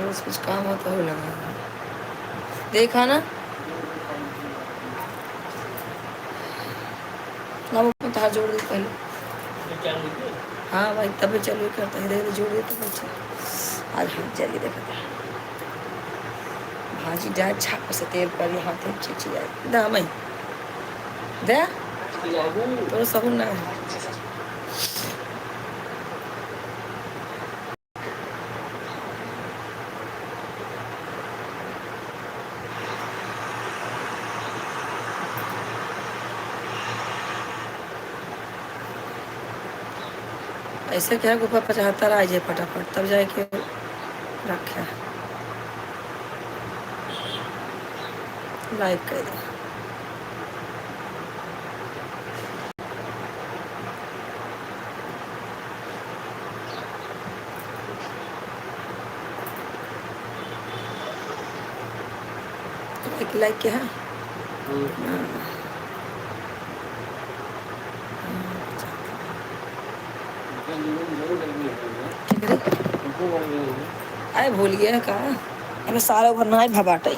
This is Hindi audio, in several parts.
बस कुछ काम होता हो लगा देखा ना ना वो तार जोड़ दे पहले हाँ भाई तभी चालू करता है धीरे जोड़ देते बच्चे आज हाथ जल्दी देखा था भाजी जाए छाप से तेल पर हाथ चिची जाए दा मैं दे तो सब ना ऐसे क्या ऊपर 75 आ जाए फटाफट तब जाके रखे लाइक कर दे लाइक क्या है आए भूल गया कहा सारा भरना है भबाटा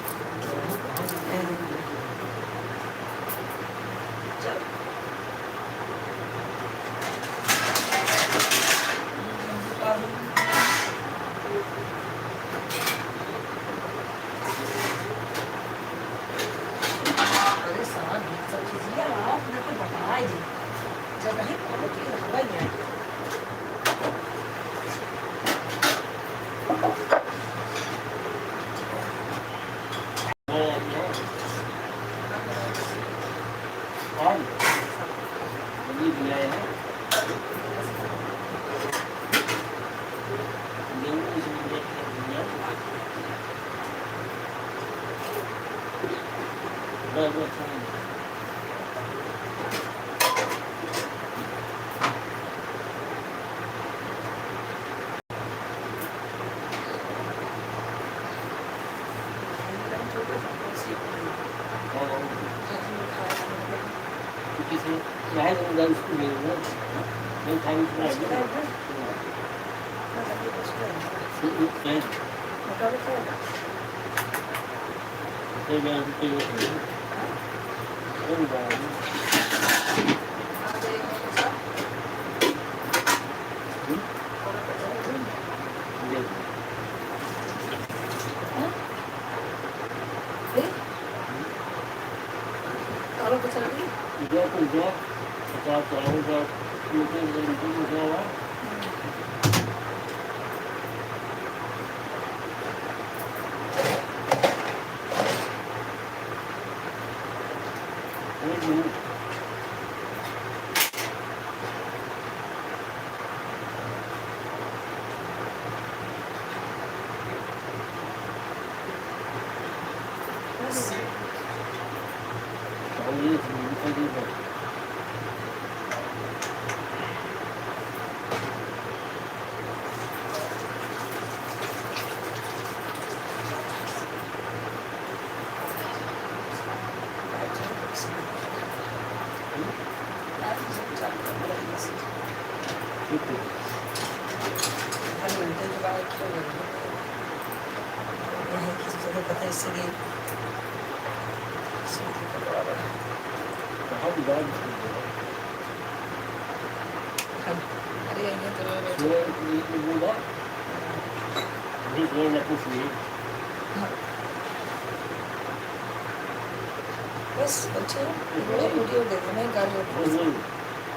बस अच्छा वीडियो दे दे मैं कर लेती हूँ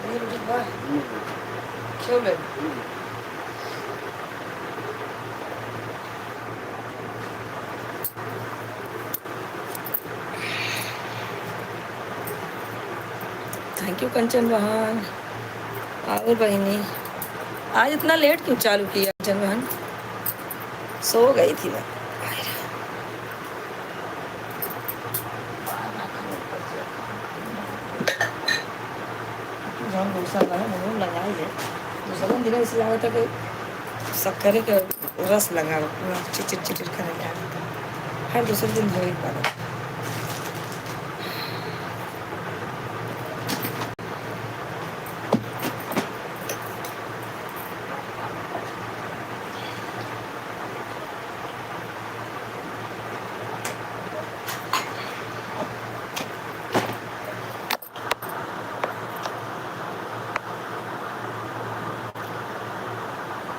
वीडियो बाय क्यों ले थैंक यू कंचन बहन और बहनी आज इतना लेट क्यों चालू किया कंचन बहन सो गई थी मैं दूसरा लगा ही है दूसरा दिन इसे लगा था कि शक्कर के रस लगा पूरा चिचिर चिचिर करने लगा हर दूसरे दिन हो ही पा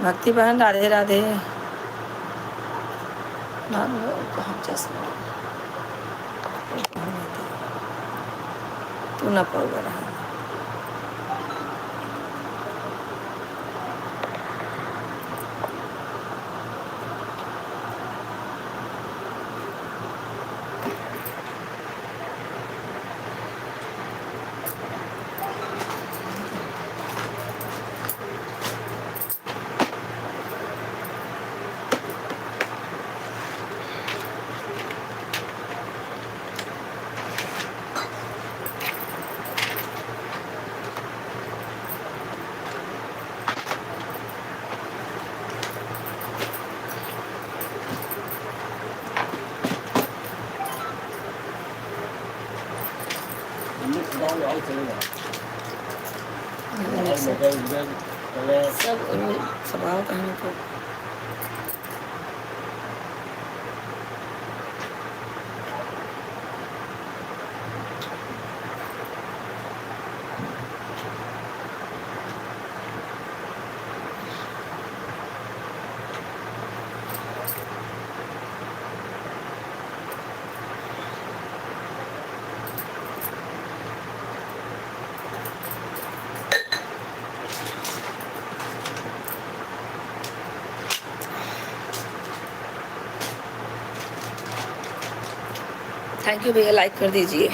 भक्ति बहन राधे राधे। कहाँ चश्मा तू ना पाऊगा रहा। सब स्वभाव कहने को थैंक यू भैया, लाइक कर दीजिए।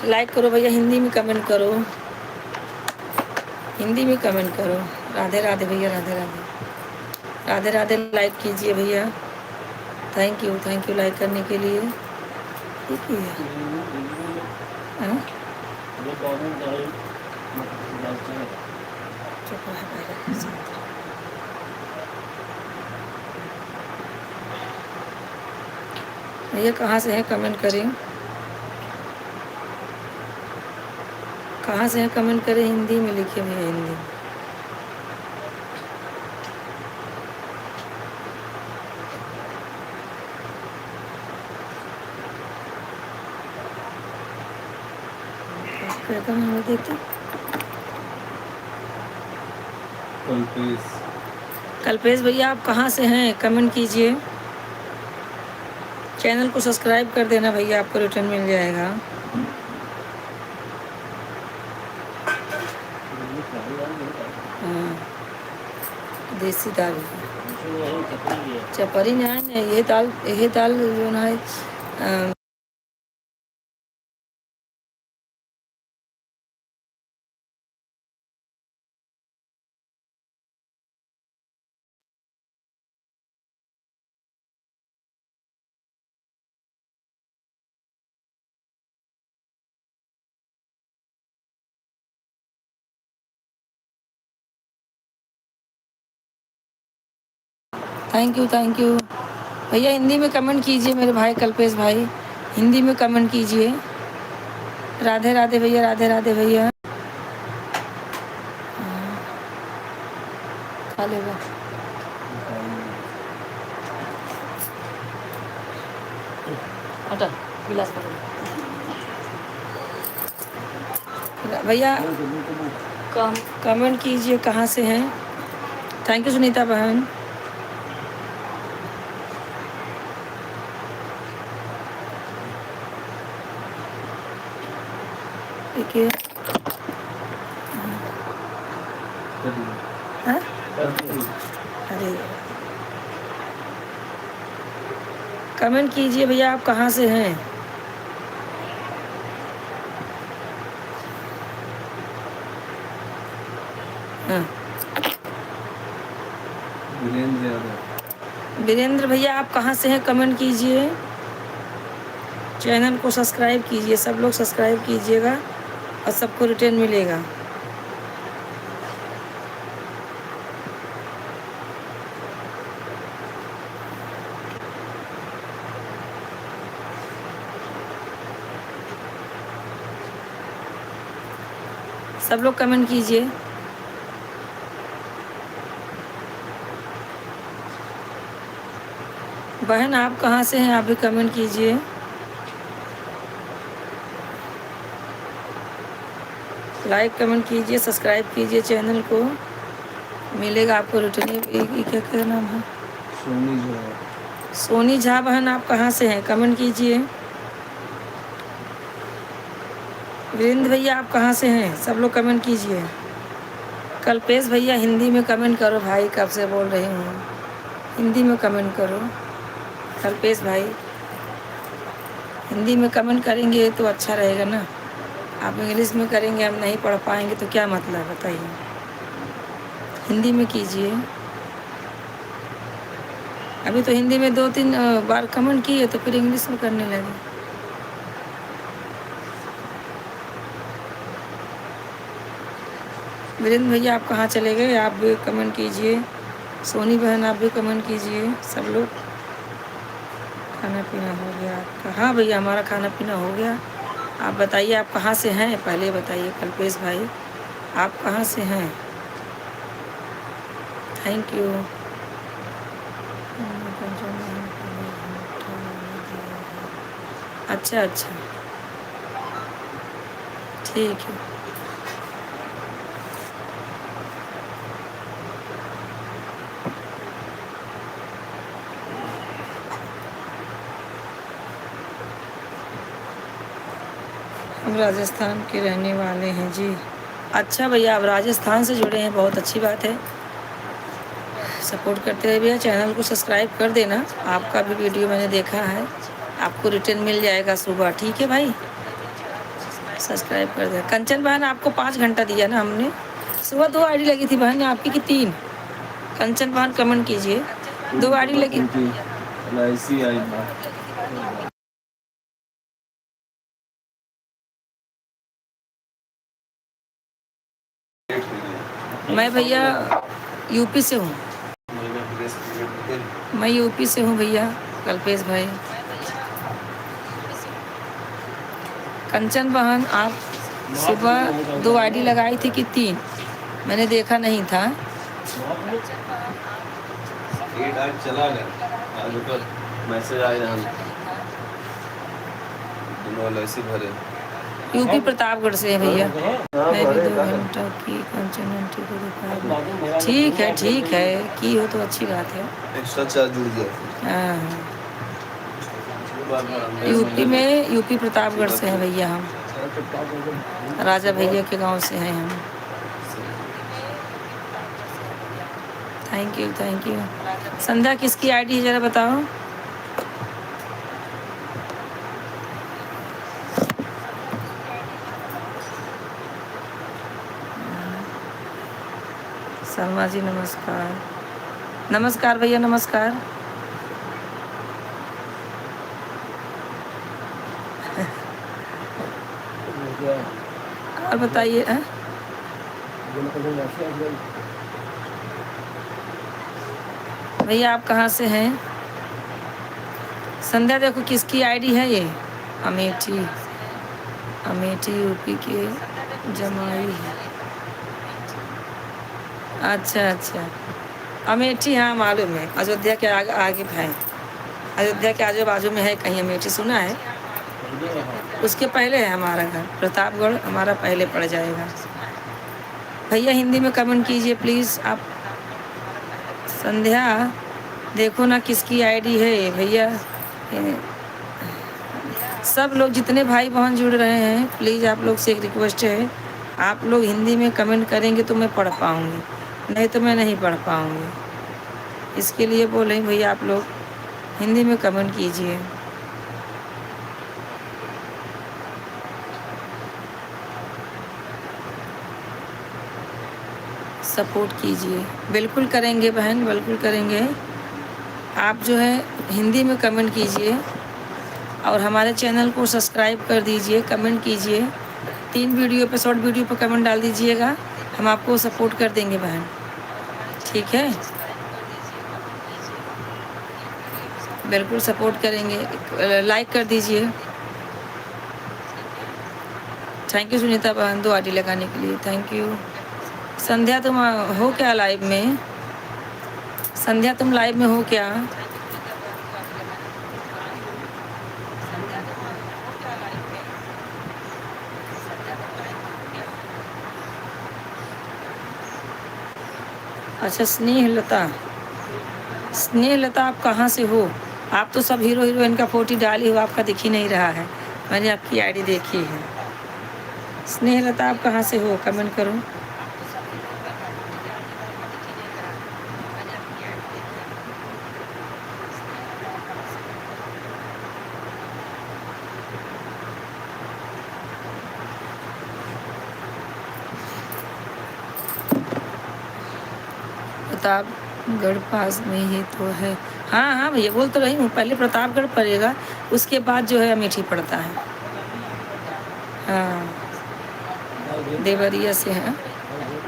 लाइक करो भैया, हिंदी में कमेंट करो, हिंदी में कमेंट करो। राधे राधे भैया, राधे राधे, राधे राधे। लाइक कीजिए भैया, थैंक यू लाइक करने के लिए। भैया कहाँ से हैं कमेंट करें, कहाँ से हैं कमेंट करें, हिंदी में लिखिए भैया, हिंदी। देखते कल्पेश भैया आप कहाँ से हैं कमेंट कीजिए। चैनल को सब्सक्राइब कर देना भैया, आपको रिटर्न मिल जाएगा। हाँ, देसी दाल चपरी ना है, ये दाल जो ना है। थैंक यू भैया, हिंदी में कमेंट कीजिए मेरे भाई कल्पेश भाई, हिंदी में कमेंट कीजिए। राधे राधे भैया, राधे राधे भैया। खा लेगा गिलास भैया, कमेंट कीजिए कहाँ से हैं। थैंक यू सुनीता बहन। देखिए अरे कमेंट कीजिए भैया, आप कहाँ से हैं। हाँ, वीरेंद्र भैया आप कहाँ से हैं कमेंट कीजिए। चैनल को सब्सक्राइब कीजिए, सब लोग सब्सक्राइब कीजिएगा और सबको रिटर्न मिलेगा। सब लोग कमेंट कीजिए। बहन आप कहाँ से हैं, आप भी कमेंट कीजिए। लाइक कमेंट कीजिए, सब्सक्राइब कीजिए चैनल को, मिलेगा आपको रिटर्न। क्या क्या नाम है? सोनी झा। सोनी झा बहन आप कहाँ से हैं, कमेंट कीजिए। वीरेंद्र भैया आप कहाँ से हैं, सब लोग कमेंट कीजिए। कल्पेश भैया हिंदी में कमेंट करो भाई, कब से बोल रही हूँ, हिंदी में कमेंट करो। कल्पेश भाई हिंदी में कमेंट करेंगे तो अच्छा रहेगा ना, आप इंग्लिश में करेंगे हम नहीं पढ़ पाएंगे तो क्या मतलब, बताइए। हिंदी में कीजिए। अभी तो हिंदी में 2-3 बार कमेंट किए तो फिर इंग्लिश में करने लगे। वीरेंद्र भैया आप कहाँ चले गए, आप भी कमेंट कीजिए। सोनी बहन आप भी कमेंट कीजिए। सब लोग खाना पीना हो गया आपका? हाँ भैया हमारा खाना पीना हो गया। आप बताइए आप कहाँ से हैं, पहले बताइए। कल्पेश भाई आप कहाँ से हैं? Thank you. अच्छा अच्छा ठीक है। हम राजस्थान के रहने वाले हैं जी। अच्छा भैया आप राजस्थान से जुड़े हैं, बहुत अच्छी बात है। सपोर्ट करते रहे भैया, चैनल को सब्सक्राइब कर देना। आपका भी वीडियो मैंने देखा है, आपको रिटर्न मिल जाएगा सुबह, ठीक है भाई, सब्सक्राइब कर देना। कंचन बहन आपको 5 घंटा दिया ना हमने, सुबह 2 आईडी लगी थी बहन आपकी कि 3? कंचन बहन कमेंट कीजिए, 2 आईडी लगी। LIC आई था। मैं भैया यूपी से हूँ, मैं यूपी से हूँ भैया। कल्पेश भाई कंचन बहन आप सुबह 2 आईडी लगाई थी कि 3? मैंने देखा नहीं था। चला गया आज ऊपर मैसेज आया, LIC भरे। यूपी प्रतापगढ़ से है भैया। मैं भी 2 घंटा की कंचन आंटी को दिखा। ठीक है की हो तो अच्छी बात है। एक्स्ट्रा चार्ज जुड़ गया। हाँ यूपी में, यूपी प्रतापगढ़ से हैं भैया हम, राजा भैया के गांव से हैं हम। Thank you thank you. Sandhya किसकी आईडी है ज़रा बताओ। शर्मा जी नमस्कार। नमस्कार भैया नमस्कार। और बताइए। भैया आप कहाँ से हैं? संध्या देखो किसकी आईडी है ये, अमेठी, अमेठी यूपी के जमाई है। अच्छा अमेठी, हाँ मालूम है, अयोध्या के आगे है, अयोध्या के आजू बाजू में है कहीं अमेठी, सुना है। उसके पहले है हमारा घर प्रतापगढ़, हमारा पहले पड़ जाएगा। भैया हिंदी में कमेंट कीजिए प्लीज़ आप। संध्या देखो ना किसकी आईडी है ये भैया। सब लोग जितने भाई बहन जुड़ रहे हैं प्लीज़ आप लोग से एक रिक्वेस्ट है, आप लोग हिंदी में कमेंट करेंगे तो मैं पढ़ पाऊँगी, नहीं तो मैं नहीं पढ़ पाऊँगी। इसके लिए बोल रही भैया आप लोग हिंदी में कमेंट कीजिए। सपोर्ट कीजिए। बिल्कुल करेंगे बहन, बिल्कुल करेंगे। आप जो है हिंदी में कमेंट कीजिए और हमारे चैनल को सब्सक्राइब कर दीजिए, कमेंट कीजिए। 3 वीडियो पे, शॉर्ट वीडियो पे कमेंट डाल दीजिएगा, हम आपको सपोर्ट कर देंगे बहन, ठीक है। बिल्कुल सपोर्ट करेंगे, लाइक कर दीजिए। थैंक यू सुनीता बहन 2 आईडी लगाने के लिए, थैंक यू। संध्या तुम हो क्या लाइव में? संध्या तुम लाइव में हो क्या? अच्छा, स्नेहलता। स्नेहलता, आप कहाँ से हो? आप तो सब हीरो हीरोइन का फोटो डाली हो, आपका दिख ही नहीं रहा है। मैंने आपकी आईडी देखी है। स्नेहलता, आप कहाँ से हो? कमेंट करो। प्रतापगढ़ पास में ही तो है। हाँ हाँ भैया, बोल तो रही हूँ, पहले प्रतापगढ़ पड़ेगा, उसके बाद जो है अमेठी पड़ता है। हाँ, देवरिया से हैं।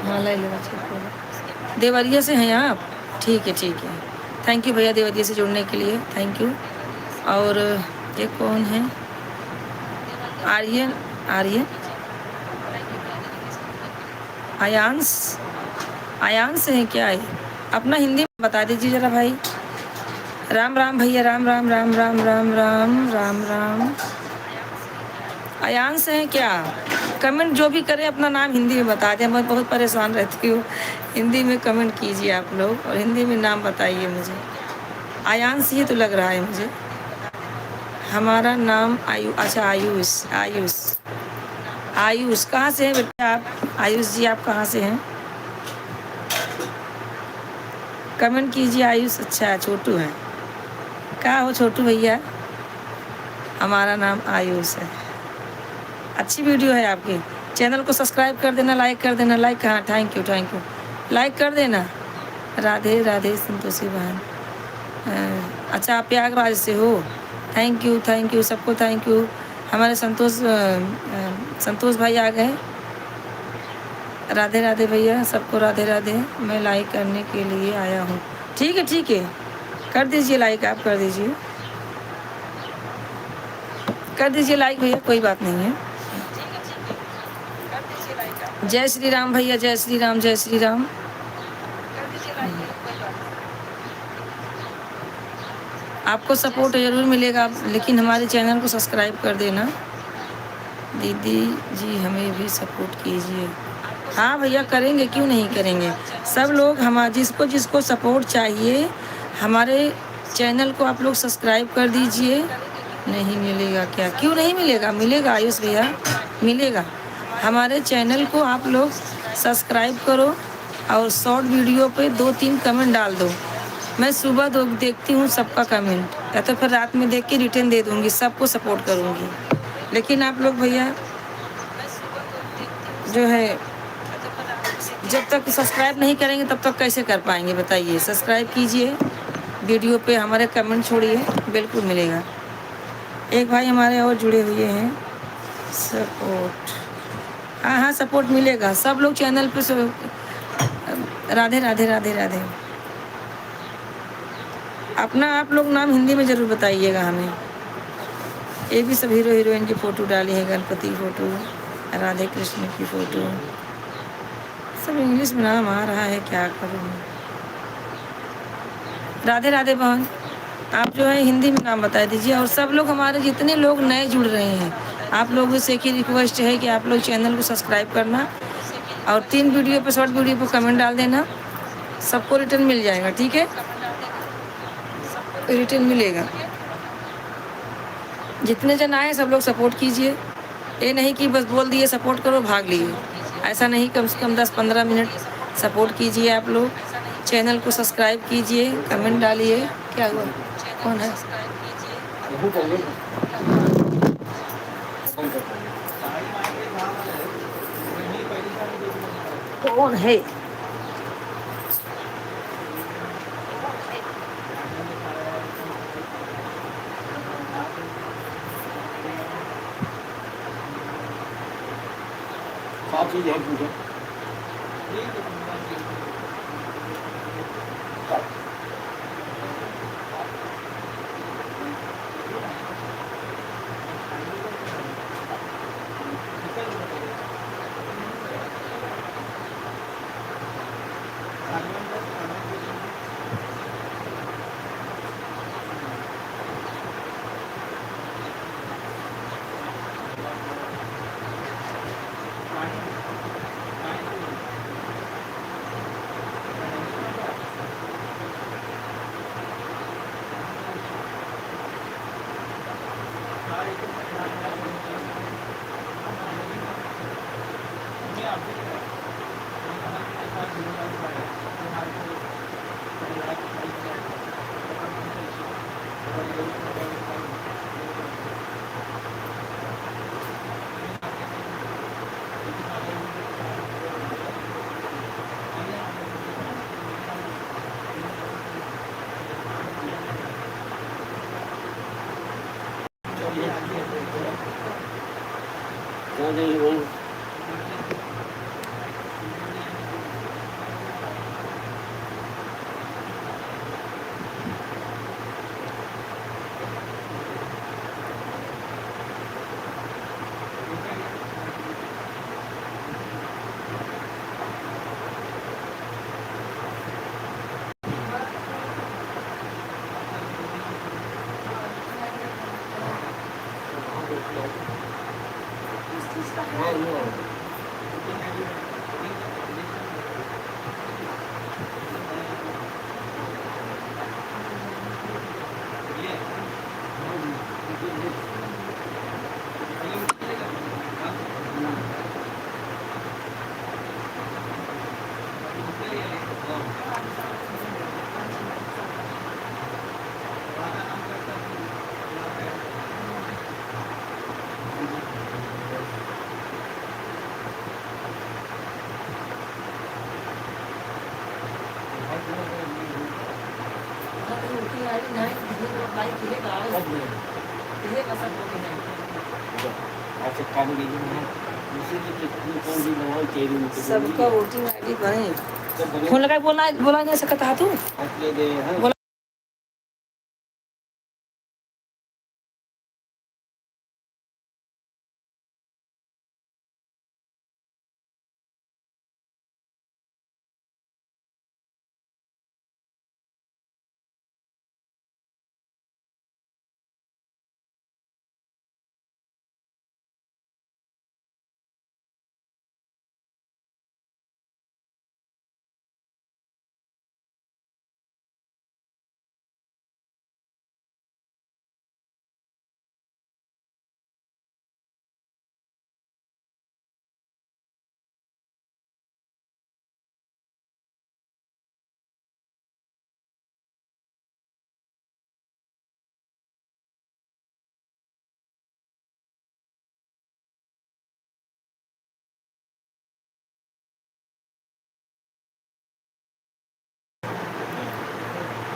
हाँ, ले लेना चाहिए। देवरिया से हैं आप? ठीक है ठीक है। थैंक यू भैया, देवरिया से जुड़ने के लिए थैंक यू। और ये कौन है? आर्यन। आर्यन, आयांश। आयांश से हैं क्या ये? अपना हिंदी में बता दीजिए ज़रा भाई। राम राम भैया, राम राम राम राम राम राम राम राम। आयांश हैं क्या? कमेंट जो भी करें अपना नाम हिंदी में बता दें, मैं बहुत परेशान रहती हूँ। हिंदी में कमेंट कीजिए आप लोग, और हिंदी में नाम बताइए मुझे। आयांश ये तो लग रहा है मुझे। हमारा नाम अच्छा, आयुष। आयुष, आयुष कहाँ से हैं बेटा आप? आयुष जी, आप कहाँ से हैं? कमेंट कीजिए आयुष। अच्छा, छोटू है। क्या हो छोटू भैया? हमारा नाम आयुष है। अच्छी वीडियो है आपकी। चैनल को सब्सक्राइब कर देना, लाइक कर देना। लाइक, हाँ, thank you thank you. Like कर देना। राधे राधे संतोषी बहन। अच्छा, आप प्रयागराज से हो? थैंक यू सबको, थैंक यू। हमारे संतोष भाई आ गए। राधे राधे भैया, सबको राधे राधे। मैं लाइक करने के लिए आया हूँ। ठीक है, कर दीजिए लाइक, आप कर दीजिए, कर दीजिए लाइक भैया, कोई बात नहीं है। जय श्री राम भैया, जय श्री राम, जय श्री राम। आपको सपोर्ट ज़रूर मिलेगा, लेकिन हमारे चैनल को सब्सक्राइब कर देना। दीदी जी, हमें भी सपोर्ट कीजिए। हाँ भैया, करेंगे, क्यों नहीं करेंगे। सब लोग, हमारे जिसको जिसको सपोर्ट चाहिए, हमारे चैनल को आप लोग सब्सक्राइब कर दीजिए। नहीं मिलेगा क्या? क्यों नहीं मिलेगा? मिलेगा आयुष भैया, मिलेगा। हमारे चैनल को आप लोग सब्सक्राइब करो, और शॉर्ट वीडियो पे 2-3 कमेंट डाल दो। मैं सुबह देखती हूँ सबका कमेंट, या तो फिर रात में देख के रिटर्न दे दूँगी, सबको सपोर्ट करूँगी। लेकिन आप लोग भैया जो है, जब तक सब्सक्राइब नहीं करेंगे तब तक कैसे कर पाएंगे बताइए। सब्सक्राइब कीजिए, वीडियो पे हमारे कमेंट छोड़िए, बिल्कुल मिलेगा। एक भाई हमारे और जुड़े हुए हैं, सपोर्ट। हाँ हाँ, सपोर्ट मिलेगा। सब लोग चैनल पे राधे राधे राधे राधे। अपना आप लोग नाम हिंदी में ज़रूर बताइएगा हमें। ये भी सब हीरो हीरोइन की फ़ोटो डाली है, गणपति फ़ोटो, राधे कृष्ण की फ़ोटो, सब इंग्लिश में नाम आ रहा है, क्या करूँ। राधे राधे बहन, आप जो है हिंदी में नाम बता दीजिए। और सब लोग, हमारे जितने लोग नए जुड़ रहे हैं, आप लोगों से एक ही रिक्वेस्ट है कि आप लोग चैनल को सब्सक्राइब करना, और 3 वीडियो पे, शॉर्ट वीडियो पे कमेंट डाल देना, सबको रिटर्न मिल जाएगा। ठीक है, रिटर्न मिलेगा। जितने जन आए सब लोग सपोर्ट कीजिए। ये नहीं कि बस बोल दिए सपोर्ट करो भाग लिए, ऐसा नहीं। कम से कम 10-15 मिनट सपोर्ट कीजिए आप लोग। चैनल को सब्सक्राइब कीजिए, कमेंट डालिए। क्या हुआ? कौन है? कौन है? आप चीज़ है पूछो। सबका वोटिंग आईडी बने फोन लगा बोला बोला नहीं सकता तू बोला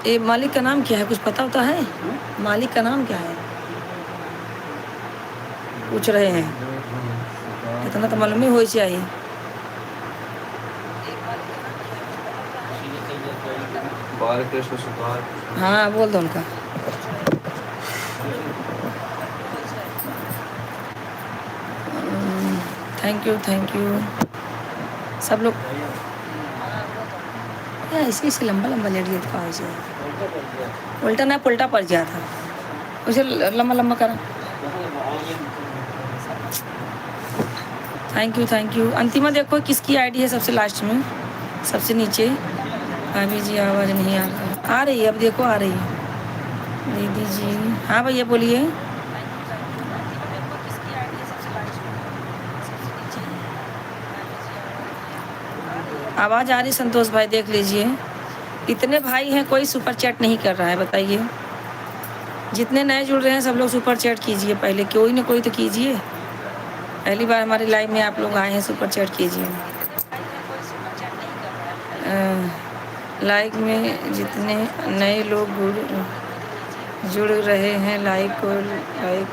ये मालिक का नाम क्या है कुछ पता होता है मालिक का नाम क्या है पूछ रहे हैं इतना तो मालूम ही हो चाहिए बालकृष्ण सुतार हाँ बोल दो उनका थैंक यू सब लोग या ऐसे लंबा लंबा लेट गया था ऐसे उल्टा ना पुल्टा पड़ गया था उसे लंबा लंबा करा थैंक यू अंतिमा देखो किसकी आईडी है सबसे लास्ट में सबसे नीचे भाभी जी आवाज़ नहीं आ रही है अब देखो आ रही है दीदी जी हाँ भैया बोलिए आवाज़ आ रही संतोष भाई देख लीजिए इतने भाई हैं कोई सुपर चैट नहीं कर रहा है बताइए जितने नए जुड़ रहे हैं सब लोग सुपर चैट कीजिए पहले कोई ना कोई तो कीजिए पहली बार हमारे लाइव में आप लोग आए हैं सुपर चैट कीजिए लाइक में जितने नए लोग जुड़ रहे हैं लाइक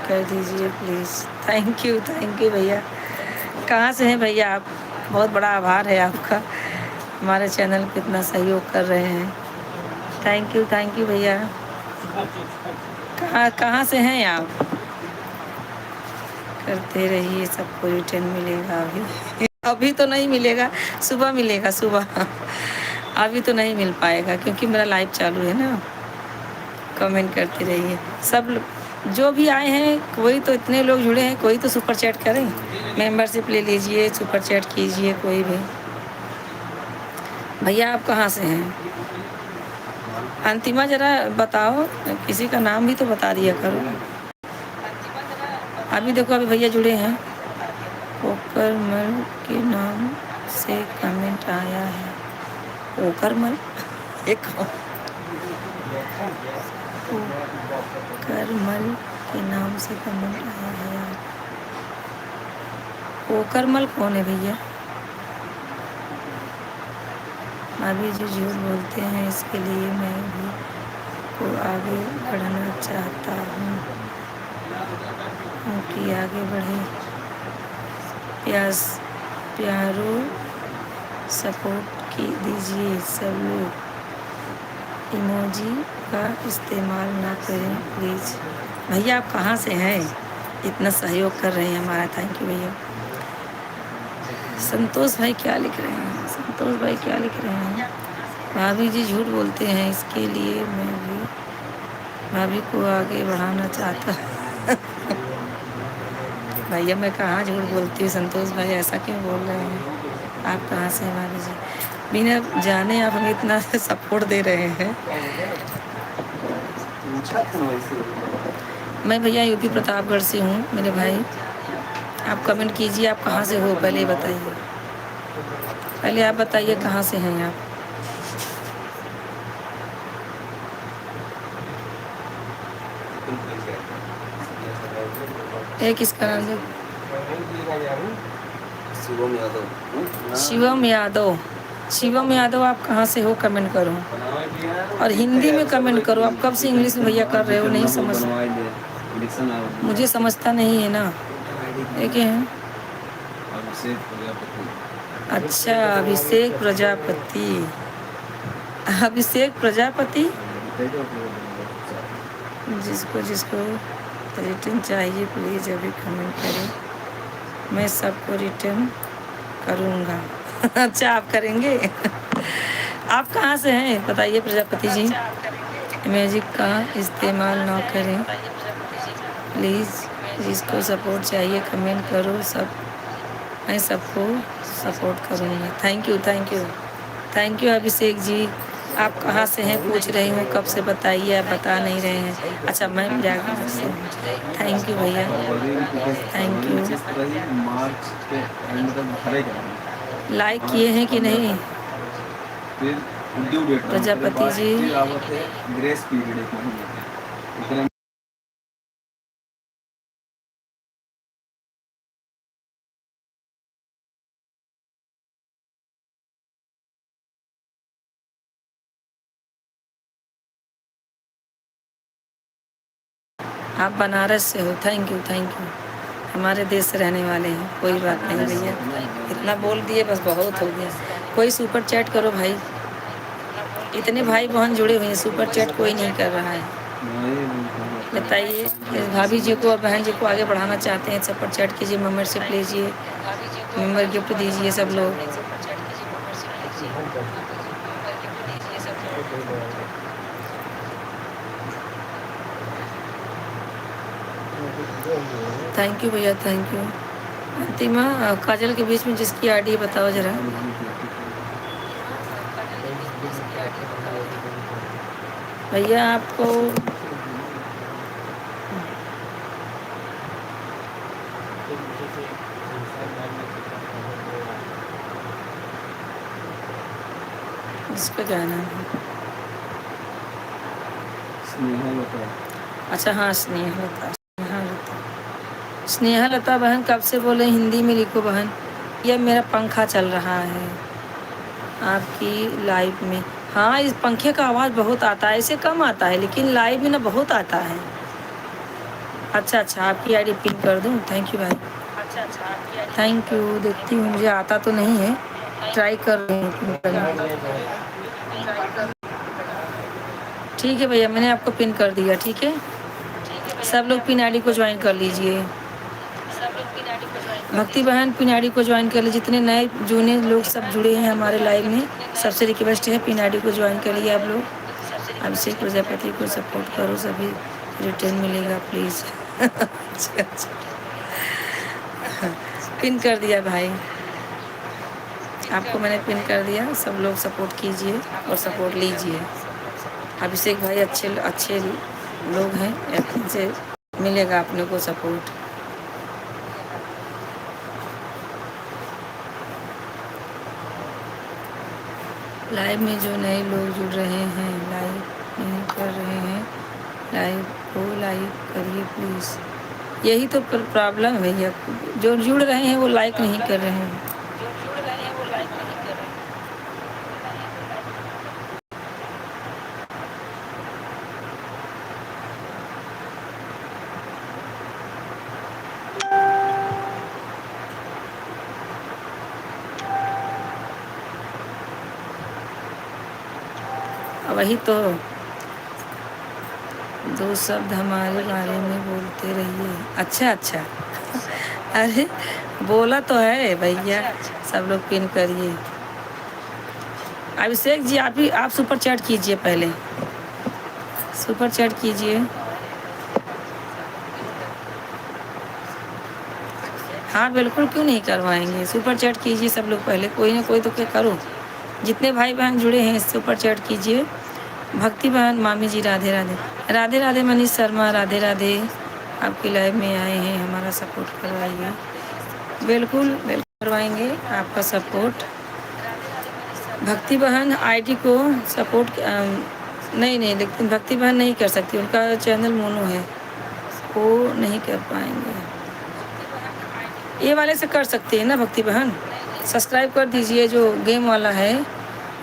कर दीजिए प्लीज़ थैंक यू भैया कहाँ से हैं भैया आप बहुत बड़ा आभार है आपका हमारे चैनल पे इतना सहयोग कर रहे हैं थैंक यू भैया कहाँ से हैं आप करते रहिए सबको रिटर्न मिलेगा अभी तो नहीं मिलेगा सुबह मिलेगा सुबह अभी तो नहीं मिल पाएगा क्योंकि मेरा लाइव चालू है ना कमेंट करते रहिए सब जो भी आए हैं कोई तो इतने लोग जुड़े हैं कोई तो सुपर चैट करें मेंबरशिप ले लीजिए सुपर चैट कीजिए कोई भी भैया आप कहाँ से हैं अंतिमा ज़रा बताओ किसी का नाम भी तो बता दिया करो अभी देखो अभी भैया जुड़े हैं ओकरमल के नाम से कमेंट आया है ओकरमल एक करमल के नाम से कमेंट आया है यार। कोकरमल कौन है भैया? अभी जो झूठ बोलते हैं इसके लिए मैं भी को आगे बढ़ना चाहता हूँ कि आगे बढ़े। प्यास प्यारो सपोर्ट की दीजिए सब लोग। इमोजी का इस्तेमाल ना करें प्लीज़। भैया आप कहाँ से हैं? इतना सहयोग कर रहे हैं हमारा, थैंक यू भैया। संतोष भाई क्या लिख रहे हैं? संतोष भाई क्या लिख रहे हैं? भाभी जी झूठ बोलते हैं इसके लिए मैं भी भाभी को आगे बढ़ाना चाहता। भैया मैं कहाँ झूठ बोलती हूँ? संतोष भाई ऐसा क्यों बोल रहे हैं? आप कहाँ से हैं भाभी जी? बिना जाने आप हमें इतना सपोर्ट दे रहे हैं। मैं भैया यूपी प्रतापगढ़ से हूँ मेरे भाई। आप कमेंट कीजिए आप कहाँ से हो, पहले बताइए। पहले आप बताइए कहाँ से हैं आप। एक इसका नाम है शिवम यादव। शिवम यादव। शिवम यादव आप कहाँ से हो कमेंट करो, और हिंदी में कमेंट करो। आप कब से इंग्लिश में भैया कर रहे हो? नहीं समझ, मुझे समझता नहीं है ना। एक है अच्छा अभिषेक प्रजापति। अभिषेक प्रजापति। जिसको जिसको रिटर्न चाहिए प्लीज़ अभी कमेंट करें, मैं सबको रिटर्न करूँगा। अच्छा आप करेंगे? आप कहाँ से हैं बताइए प्रजापति जी। मैजिक का इस्तेमाल ना करें प्लीज़। जिसको सपोर्ट चाहिए कमेंट करो, सब मैं सबको सपोर्ट करूँगा। Thank you thank you thank you Abhishek ji. आप कहाँ से हैं पूछ रही हूँ, कब से बताइए, आप बता नहीं रहे हैं। अच्छा मैं प्रयागराज से हूँ। थैंक यू भैया, थैंक यू। लाइक किए हैं कि नहीं प्रजापति जी? आप बनारस से हो, थैंक यू थैंक यू। हमारे देश से रहने वाले हैं, कोई बात नहीं भैया। इतना बोल दिए बस बहुत हो गया। कोई सुपर चैट करो भाई, इतने भाई बहन जुड़े हुए हैं, सुपर चैट कोई नहीं कर रहा है। बताइए भाभी जी को और बहन जी को आगे बढ़ाना चाहते हैं, सुपर चैट कीजिए, मेंबरशिप लीजिए, मेंबर गिफ्ट दीजिए सब लोग। थैंक यू भैया थैंक यू। अंतिमा काजल के बीच में जिसकी आईडी बताओ जरा। भैया आपको इसका क्या नाम है? अच्छा हाँ स्नेहलता। स्नेहलता बहन कब से बोले? हिंदी में लिखो बहन। यह मेरा पंखा चल रहा है आपकी लाइव में। हाँ इस पंखे का आवाज़ बहुत आता है, ऐसे कम आता है लेकिन लाइव में ना बहुत आता है। अच्छा अच्छा आपकी आईडी पिन कर दूँ? थैंक यू भाई, थैंक यू। देखती हूँ, मुझे आता तो नहीं है, ट्राई कर रही हूँ पिन करने। ठीक है भैया मैंने आपको पिन कर दिया, ठीक है। सब लोग पिन आईडी को ज्वाइन कर लीजिए। भक्ति बहन पिन आईडी को ज्वाइन कर लीजिए। जितने नए जूने लोग सब जुड़े हैं हमारे लाइव में, सबसे रिक्वेस्ट है पिन आईडी को ज्वाइन कर लिए आप लोग। अभिषेक प्रजापति को सपोर्ट करो, सभी रिटर्न मिलेगा प्लीज़। अच्छा अच्छा पिन कर दिया भाई, आपको मैंने पिन कर दिया। सब लोग सपोर्ट कीजिए और सपोर्ट लीजिए। अभिषेक भाई अच्छे अच्छे लोग हैं, इनसे मिलेगा अपने को सपोर्ट। लाइव में जो नए लोग जुड़ रहे हैं, लाइव नहीं कर रहे हैं लाइव को लाइक करिए प्लीज़। यही तो प्रॉब्लम है भैया, जो जुड़ रहे हैं वो लाइक नहीं कर रहे हैं। वही तो, दो शब्द हमारे बारे में बोलते रहिए। अच्छा अच्छा अरे बोला तो है भैया, सब लोग पिन करिए। अभिषेक जी आप सुपर चैट कीजिए, पहले सुपर चैट कीजिए। हाँ बिल्कुल, क्यों नहीं करवाएंगे, सुपर चैट कीजिए सब लोग, पहले कोई ना कोई तो क्या करो। जितने भाई बहन जुड़े हैं सुपर चैट कीजिए। भक्ति बहन, मामी जी राधे राधे। राधे राधे मनीष शर्मा, राधे राधे। आपकी लाइव में आए हैं, हमारा सपोर्ट करवाइए। बिल्कुल बिल्कुल करवाएंगे आपका सपोर्ट। भक्ति बहन आईडी को सपोर्ट नहीं नहीं, लेकिन भक्ति बहन नहीं कर सकती, उनका चैनल मोनो है, वो नहीं कर पाएंगे। ये वाले से कर सकते हैं ना भक्ति बहन, सब्सक्राइब कर दीजिए, जो गेम वाला है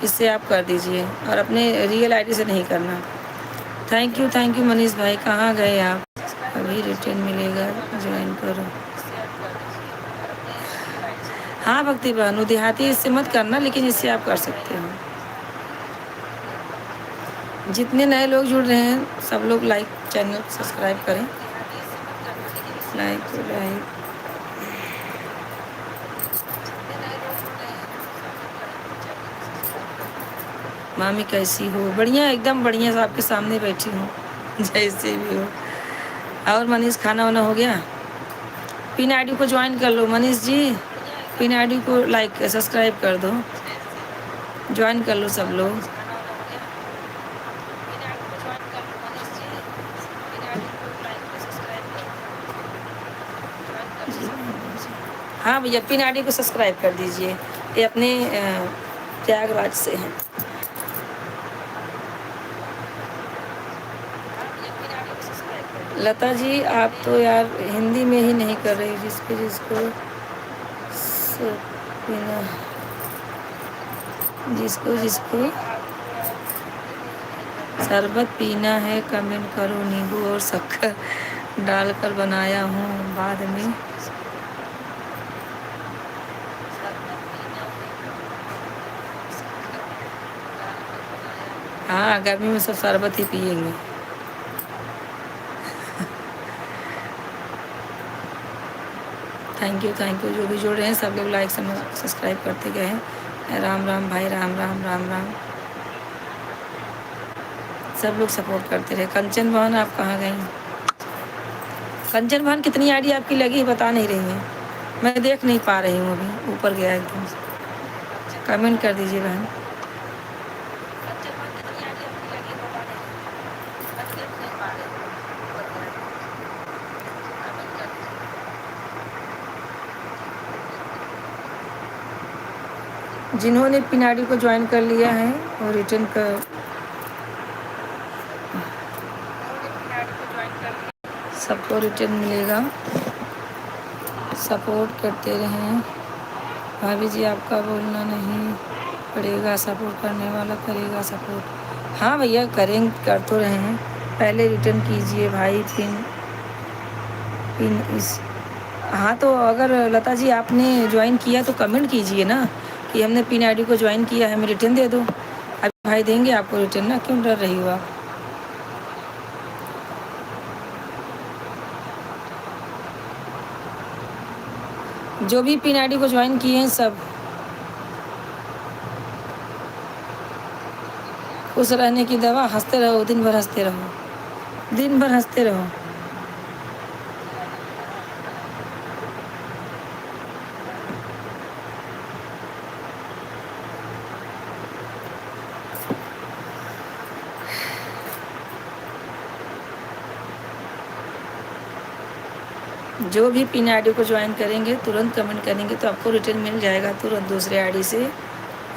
इससे आप कर दीजिए, और अपने रियल आईडी से नहीं करना। थैंक यू मनीष भाई, कहाँ गए आप? अभी रिटर्न मिलेगा, ज्वाइन करो। हाँ भक्ति बहन, देहाती इससे मत करना, लेकिन इससे आप कर सकते हो। जितने नए लोग जुड़ रहे हैं सब लोग लाइक, चैनल सब्सक्राइब करें। लाइक मामी कैसी हो? बढ़िया, एकदम बढ़िया, आपके सामने बैठी हूँ जैसे भी हो। और मनीष, खाना वाना हो गया? पिन आईडी को ज्वाइन कर लो मनीष जी, पिन आईडी को लाइक सब्सक्राइब कर दो, ज्वाइन कर लो सब लोग। हाँ भैया, पिन आईडी को सब्सक्राइब कर दीजिए, ये अपने प्रयागराज से हैं। लता जी आप तो यार हिंदी में ही नहीं कर रही, जिसको पीना, जिसको शरबत पीना है कमेंट करो, नींबू और शक्कर डालकर बनाया हूँ बाद में। हाँ गर्मी में सब शरबत ही पिएंगे। थैंक यू जो भी जुड़ रहे हैं सब लोग लाइक सब्सक्राइब करते गए हैं। राम राम भाई, राम राम राम राम, सब लोग सपोर्ट करते रहे। कंचन बहन आप कहाँ गई? कंचन बहन कितनी आईडी आपकी लगी बता नहीं रही हैं, मैं देख नहीं पा रही हूँ, अभी ऊपर गया एकदम से। कमेंट कर दीजिए बहन। जिन्होंने पिन आईडी को ज्वाइन कर लिया है और रिटर्न कर, सबको रिटर्न मिलेगा। सपोर्ट करते रहें भाभी जी, आपका बोलना नहीं पड़ेगा, सपोर्ट करने वाला करेगा सपोर्ट। हाँ भैया करेंगे, कर तो रहे हैं, पहले रिटर्न कीजिए भाई पिन इस। हाँ तो अगर लता जी आपने ज्वाइन किया तो कमेंट कीजिए ना कि हमने पिन आईडी को ज्वाइन किया है, हमें रिटर्न दे दो। अभी भाई देंगे आपको रिटर्न ना, क्यों डर रही हो आप? जो भी पिन आईडी को ज्वाइन किए हैं सब खुश रहने की दवा, हंसते रहो, दिन भर हंसते रहो, दिन भर हंसते रहो। जो भी पिन आईडी को ज्वाइन करेंगे तुरंत कमेंट करेंगे तो आपको रिटर्न मिल जाएगा तुरंत, दूसरे आईडी से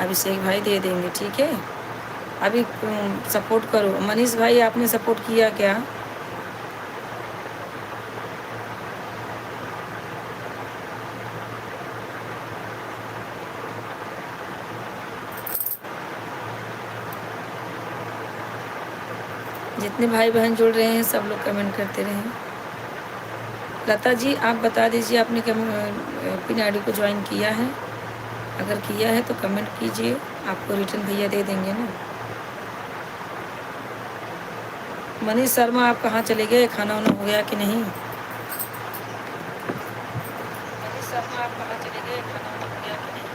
अभिषेक भाई दे देंगे, ठीक है। अभी सपोर्ट करो। मनीष भाई आपने सपोर्ट किया क्या? जितने भाई बहन जुड़ रहे हैं सब लोग कमेंट करते रहें। लता जी आप बता दीजिए आपने पिन आईडी को ज्वाइन किया है, अगर किया है तो कमेंट कीजिए, आपको रिटर्न भैया दे देंगे ना। मनीष शर्मा आप कहाँ चले गए, खाना वाना हो गया कि नहीं? मनीष शर्मा आप कहाँ चले गए, खाना वाना हो गया कि नहीं?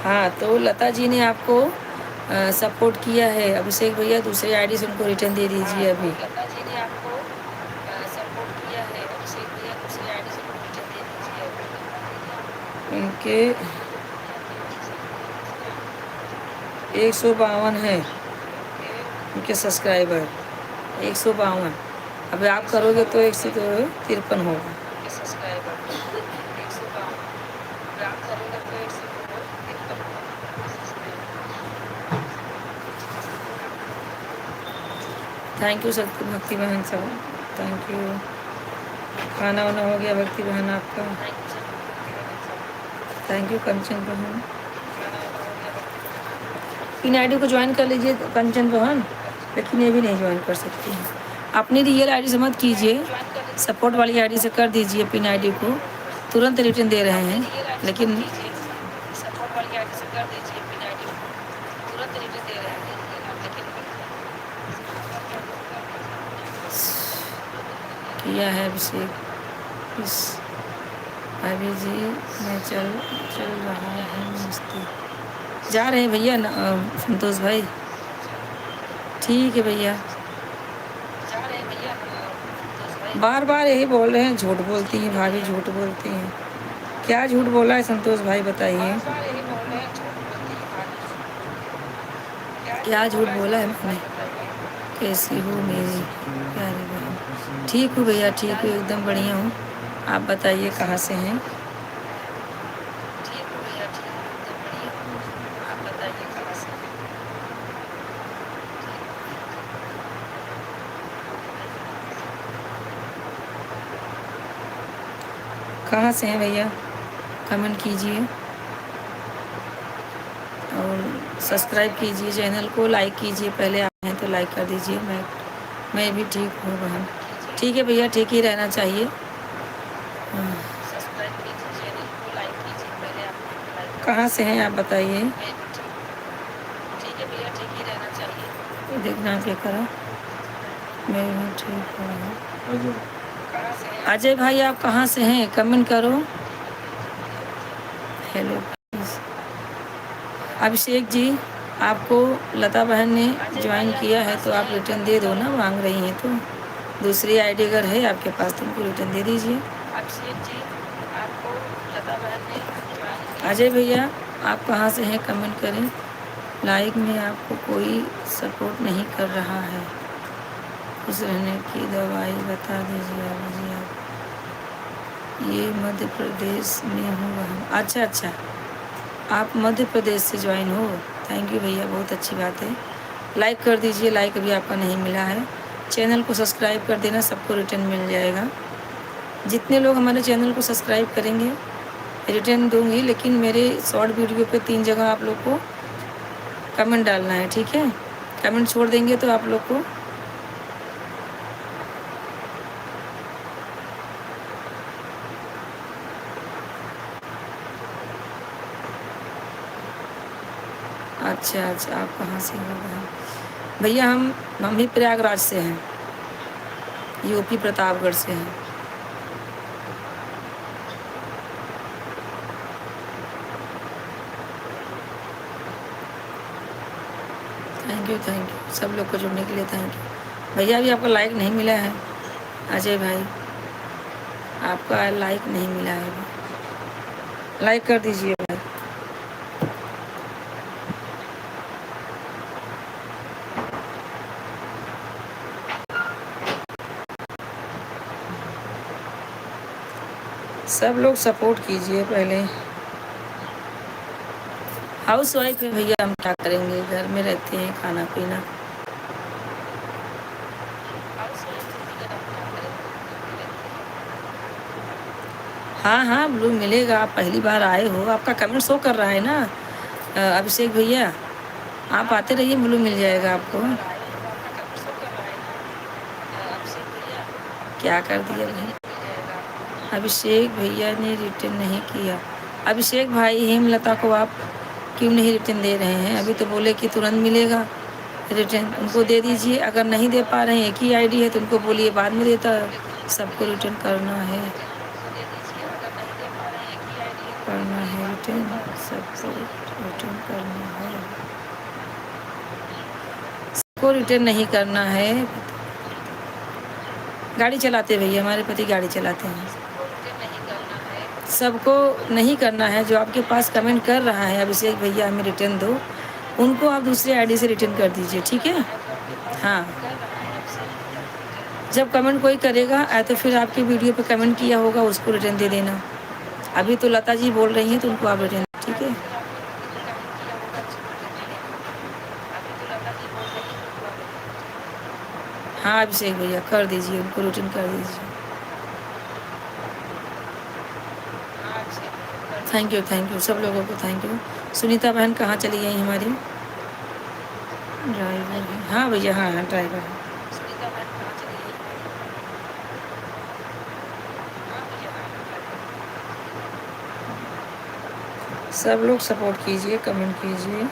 हाँ तो लता जी ने आपको सपोर्ट किया है। अभिषेक भैया दूसरे आईडी से उनको रिटर्न दे दीजिए अभी। लता जी ने आपको सपोर्ट किया है। अभिषेक भैया दूसरे आईडी से उनको रिटर्न दे दीजिए अभी। उनके 152 है उनके सब्सक्राइबर, 152। अब आप करोगे तो 153 होगा सब्सक्राइबर। 152 आप करोगे तो 153 होगा। थैंक यू शक्ति भक्ति बहन सब, थैंक यू। खाना वाना हो गया भक्ति बहन आपका? थैंक यू कंचन बहन। पिन आईडी को ज्वाइन कर लीजिए कंचन बहन, लेकिन ये भी नहीं ज्वाइन कर सकती हैं। अपनी रियल आईडी से मत कीजिए, सपोर्ट वाली आईडी से कर दीजिए पिन आईडी को, तुरंत रिटर्न दे रहे हैं। लेकिन सपोर्ट वाली आईडी से कर दीजिए पिन आईडी को, तुरंत रिटर्न दे रहे हैं। किया है अभिषेक इस अभी जी में चल रहा है मस्ती। जा रहे हैं भैया संतोष भाई, ठीक है भैया। जा रहे हैं भैया। बार बार यही बोल रहे हैं, झूठ बोलती हैं भाभी, झूठ बोलती हैं। क्या झूठ बोला है संतोष भाई बताइए, क्या झूठ बोला है मैंने? कैसी हो मेरी प्यारी बहन? ठीक हूँ भैया, ठीक हूँ, एकदम बढ़िया हूँ। आप बताइए कहाँ से हैं? ठीक हूँ भैया, ठीक हूँ, एकदम बढ़िया हूँ। आप बताइए कहाँ से हैं? कहाँ से हैं भैया? कमेंट कीजिए और सब्सक्राइब कीजिए चैनल को, लाइक कीजिए। पहले आए हैं तो लाइक कर दीजिए। मैं भी ठीक हूँ बहन। ठीक है भैया, ठीक ही रहना चाहिए। सब्सक्राइब कीजिए चैनल को, लाइक कीजिए। पहले आप कहाँ से हैं आप बताइए? ठीक है भैया, ठीक ही रहना चाहिए। देखना क्या करा, मैं भी ठीक हूँ। अजय भाई आप कहाँ से हैं, कमेंट करो। हेलो अभिषेक जी, आपको लता बहन ने ज्वाइन किया है तो आप रिटर्न दे दो ना, मांग रही हैं तो। दूसरी आईडी अगर है आपके पास तो उनको रिटर्न दे दीजिए। अभिषेक जी, आपको लता बहन ने ज्वाइन। अजय भैया आप कहाँ से हैं, कमेंट करें। लाइक में आपको कोई सपोर्ट नहीं कर रहा है, खुश रहने की दवाई बता दीजिए अभी जी आप। ये मध्य प्रदेश में हूँ वहाँ। अच्छा, आप मध्य प्रदेश से ज्वाइन हो, थैंक यू भैया, बहुत अच्छी बात है। लाइक कर दीजिए, लाइक अभी आपका नहीं मिला है। चैनल को सब्सक्राइब कर देना, सबको रिटर्न मिल जाएगा। जितने लोग हमारे चैनल को सब्सक्राइब करेंगे रिटर्न दूंगी, लेकिन मेरे शॉर्ट वीडियो पे 3 जगह आप लोग को कमेंट डालना है, ठीक है? कमेंट छोड़ देंगे तो आप लोग को अच्छा, आप कहाँ से हो बहन? भैया हम भी प्रयागराज से हैं, यूपी प्रतापगढ़ से हैं। थैंक यू सब लोग को जुड़ने के लिए थैंक यू। भैया अभी आपका लाइक नहीं मिला है अजय भाई, आपका लाइक नहीं मिला है, लाइक कर दीजिए भाई। सब लोग सपोर्ट कीजिए पहले। हाउस वाइफ है भैया, हम क्या करेंगे, घर में रहते हैं, खाना पीना। हाँ हाँ ब्लू मिलेगा, आप पहली बार आए हो, आपका कमेंट शो कर रहा है ना अभिषेक भैया, आप आते रहिए, ब्लू मिल जाएगा आपको। क्या कर दिया भाई, अभिषेक भैया ने रिटर्न नहीं किया। अभिषेक भाई हेमलता को आप क्यों नहीं रिटर्न दे रहे हैं? अभी तो बोले कि तुरंत मिलेगा रिटर्न, उनको दे दीजिए। अगर नहीं दे पा रहे हैं, एक ही आईडी है तो उनको बोलिए बाद में देता है। सबको रिटर्न करना है, रिटर्न, सबको रिटर्न करना है, सबको रिटर्न नहीं करना है। गाड़ी चलाते भैया, हमारे पति गाड़ी चलाते हैं। सबको नहीं करना है, जो आपके पास कमेंट कर रहा है अभिषेक भैया हमें रिटर्न दो, उनको आप दूसरे आईडी से रिटर्न कर दीजिए, ठीक है। हाँ, जब कमेंट कोई करेगा तो फिर आपकी वीडियो पे कमेंट किया होगा उसको रिटर्न दे देना। अभी तो लता जी बोल रही हैं तो उनको आप रिटर्न, ठीक है। हाँ अभिषेक भैया कर दीजिए, उनको रिटर्न कर दीजिए। थैंक यू सब लोगों को थैंक यू। सुनीता बहन कहाँ चली गई हमारी? ड्राइवर है, हाँ भैया, हाँ हाँ ड्राइवर है। सब लोग सपोर्ट कीजिए, कमेंट कीजिए।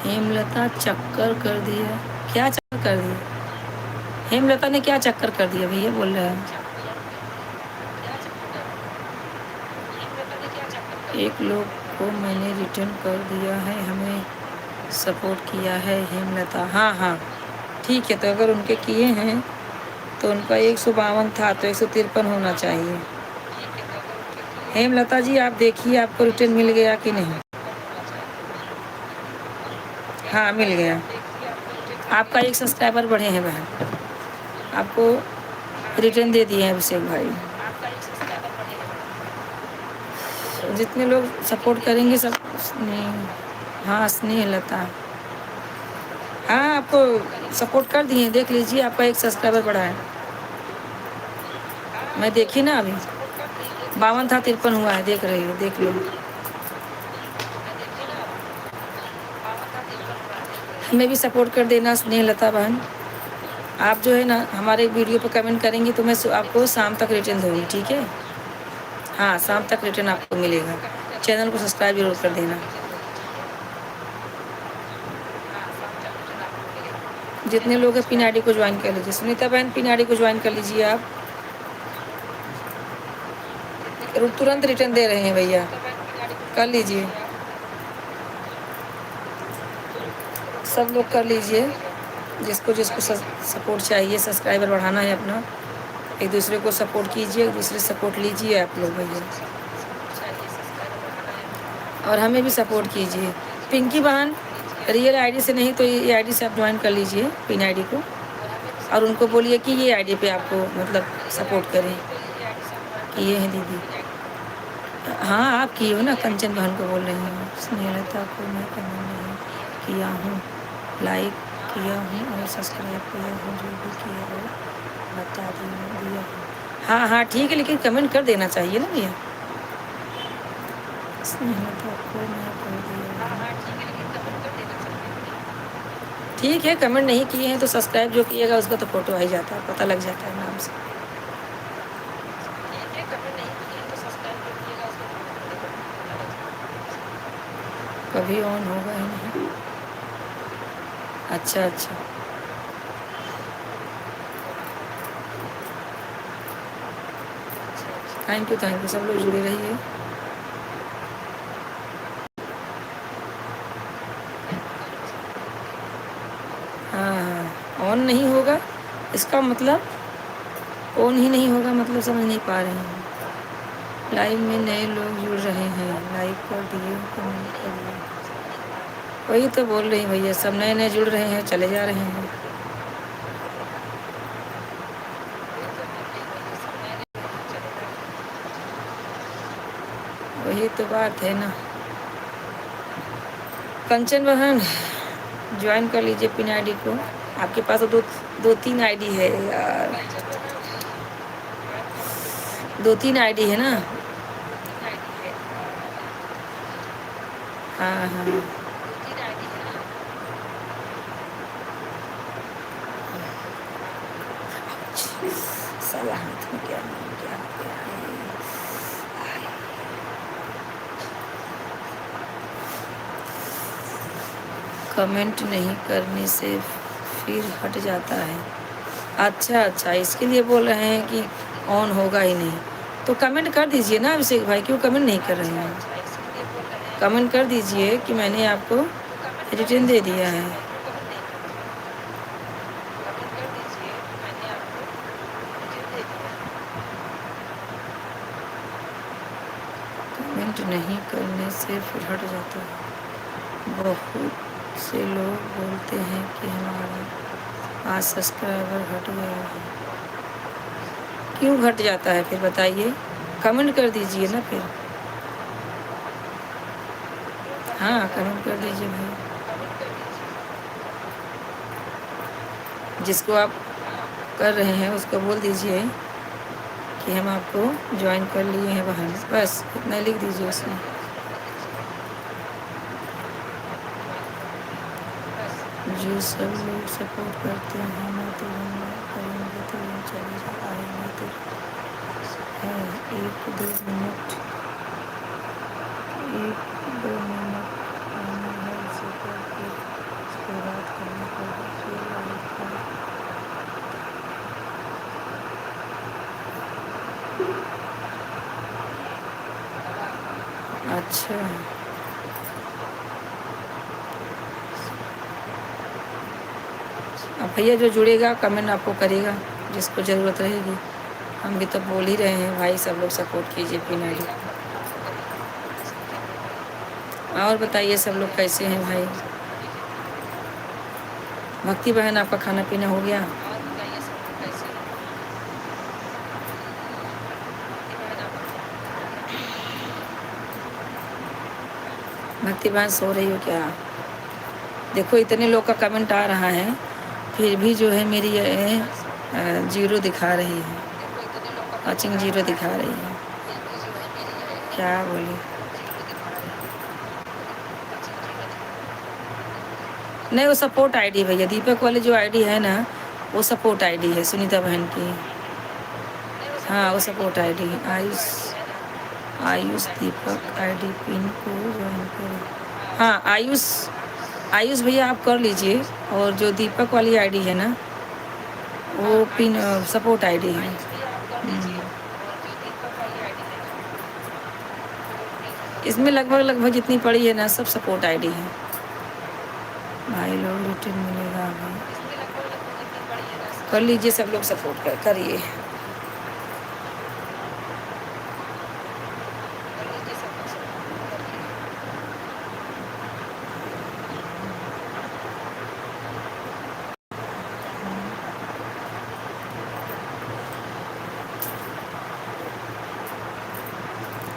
हेमलता चक्कर कर दिया, क्या चक्कर कर दिया? हेमलता ने क्या चक्कर कर दिया भैया बोल रहे हैं? एक लोग को मैंने रिटर्न कर दिया है, हमें सपोर्ट किया है हेमलता। हाँ हाँ ठीक है, तो अगर उनके किए हैं तो उनका 152 था तो 153 होना चाहिए। हेमलता जी आप देखिए आपको रिटर्न मिल गया कि नहीं? हाँ मिल गया, आपका एक सब्सक्राइबर बढ़े हैं बहन, आपको रिटर्न दे दिए हैं अभिषेक भाई। जितने लोग सपोर्ट करेंगे सब हाँ स्नेहलता, हाँ आपको सपोर्ट कर दिए, देख लीजिए आपका एक सब्सक्राइबर बढ़ा है। मैं देखी ना अभी 52 था 53 हुआ है, देख रही हो, देख लो। हमें भी सपोर्ट कर देना स्नेहलता बहन। आप जो है ना हमारे वीडियो पर कमेंट करेंगी तो मैं आपको शाम तक रिटर्न दूँगी, ठीक है। हाँ शाम तक रिटर्न आपको मिलेगा। चैनल को सब्सक्राइब जरूर कर देना। जितने लोग हैं पिन आईडी को ज्वाइन कर लीजिए। सुनीता बहन पिन आईडी को ज्वाइन कर लीजिए आप, तुरंत रिटर्न दे रहे हैं भैया, कर लीजिए, सब लोग कर लीजिए। जिसको जिसको सपोर्ट चाहिए, सब्सक्राइबर बढ़ाना है अपना, एक दूसरे को सपोर्ट कीजिए, एक दूसरे सपोर्ट लीजिए आप लोग भैया, और हमें भी सपोर्ट कीजिए। पिंकी बहन रियल आईडी से नहीं तो ये आईडी से आप ज्वाइन कर लीजिए पिन आईडी को, और उनको बोलिए कि ये आईडी पे आपको मतलब सपोर्ट करें कि ये है दीदी। हाँ आप की हो ना, कंचन बहन को बोल रही हूँ। स्नेहलता को मैं कमेंट नहीं किया हूँ, लाइक किया हूँ और सब्सक्राइब किया हूँ, जो भी किया हो बता दिया हूँ। हाँ हाँ ठीक है, लेकिन कमेंट कर देना चाहिए ना भैया। स्नेहलता को मैं कर दिया हूँ, ठीक है, कमेंट नहीं किए हैं तो सब्सक्राइब जो किएगा उसका तो फोटो आ ही जाता है, पता लग जाता है नाम से। कभी ऑन होगा ही नहीं। अच्छा अच्छा, थैंक यू सब लोग जुड़े रहिए। हाँ हाँ ऑन नहीं होगा इसका मतलब, ऑन ही नहीं होगा मतलब समझ नहीं पा रहे हैं। लाइव में नए लोग जुड़ रहे हैं, लाइक कर दिए, कमेंट करिए। वही तो बोल रही भैया, सब नए नए जुड़ रहे हैं, चले जा रहे हैं। वही तो बात है ना। कंचन बहन ज्वाइन कर लीजिए पिन आईडी को। आपके पास तो दो तीन आईडी है यार, 2-3 आईडी है ना। हाँ हाँ साला हाथ में क्या क्या क्या है। कमेंट नहीं करने से फिर हट जाता है। अच्छा अच्छा, इसके लिए बोल रहे हैं कि ऑन होगा ही नहीं, तो कमेंट कर दीजिए ना अभिषेक भाई, क्यों कमेंट नहीं कर रहे हैं। कमेंट कर दीजिए कि मैंने आपको रिटर्न दे दिया है। कमेंट नहीं करने से फिर हट जाता है। बहुत से लोग बोलते हैं कि हमारा आज सब्सक्राइबर घट गया है। क्यों घट जाता है फिर बताइए, कमेंट कर दीजिए ना फिर। हाँ कमेंट कर दीजिए भाई। जिसको आप कर रहे हैं उसको बोल दीजिए कि हम आपको ज्वाइन कर लिए हैं बहन, बस इतना लिख दीजिए उसमें। जो सब लोग सपोर्ट करते हैं ना, तो हम करेंगे तो हम चले आएंगे तो है। 1-2 मिनट, 1-2 मिनट आना है इसे करके उसके बाद करना पड़ेगा फिर लाइक पर। अच्छा अब भैया जो जुड़ेगा कमेंट आपको करेगा, जिसको ज़रूरत रहेगी। हम भी तो बोल ही रहे हैं भाई, सब लोग सपोर्ट कीजिए पिन आईडी। और बताइए सब लोग कैसे हैं भाई। भक्ति बहन आपका खाना पीना हो गया। भक्ति बहन सो रही हो क्या। देखो इतने लोग का कमेंट आ रहा है, फिर भी जो है मेरी जीरो दिखा रही है, वॉचिंग जीरो दिखा रही है। क्या बोली, नहीं वो सपोर्ट आईडी भैया, दीपक वाली जो आईडी है ना वो सपोर्ट आईडी है सुनीता बहन की। हाँ वो सपोर्ट आईडी है। आयुष दीपक आईडी पिन को ज्वाइन करें। हाँ आयुष भैया आप कर लीजिए, और जो दीपक वाली आईडी है ना वो पिन सपोर्ट आईडी है। इसमें लगभग जितनी पड़ी है ना सब सपोर्ट आईडी है भाई लोग। रिटर्न मिलेगा भाई, कर लीजिए सब लोग सपोर्ट करिए।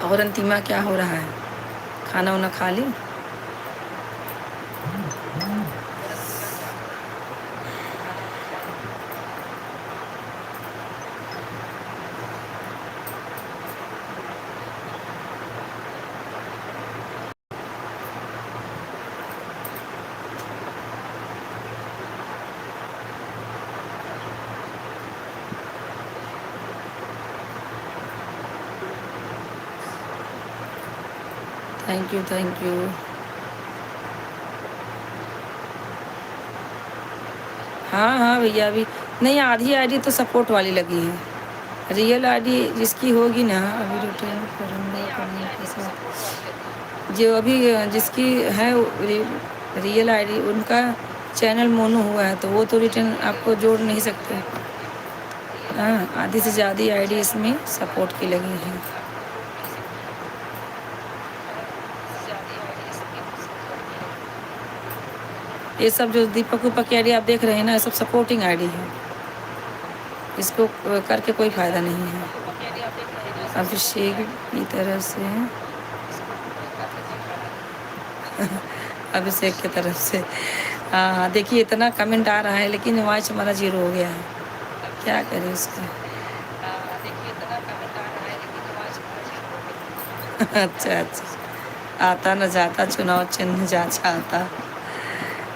और अंतिमा क्या हो रहा है, खाना वाना खा ली। Thank you. हाँ भैया अभी नहीं, आधी आईडी तो सपोर्ट वाली लगी है। रियल आईडी जिसकी होगी ना, अभी रिटर्न करूँगा कमेंट के साथ। जो अभी जिसकी है रियल आईडी, उनका चैनल मोनो हुआ है तो वो तो रिटर्न आपको जोड़ नहीं सकते। हाँ आधी से ज़्यादा आईडी इसमें सपोर्ट की लगी है। ये सब जो दीपक उपक की आईडी आप देख रहे हैं ना, ये सब सपोर्टिंग आईडी है, इसको करके कोई फ़ायदा नहीं है। अभिषेक की तरह से अभिषेक की तरफ से। हाँ हाँ, देखिए इतना कमेंट आ रहा है लेकिन वॉच हमारा 0 हो गया है, क्या करें उसका। अच्छा अच्छा, आता न जाता चुनाव चिन्ह जांचा आता।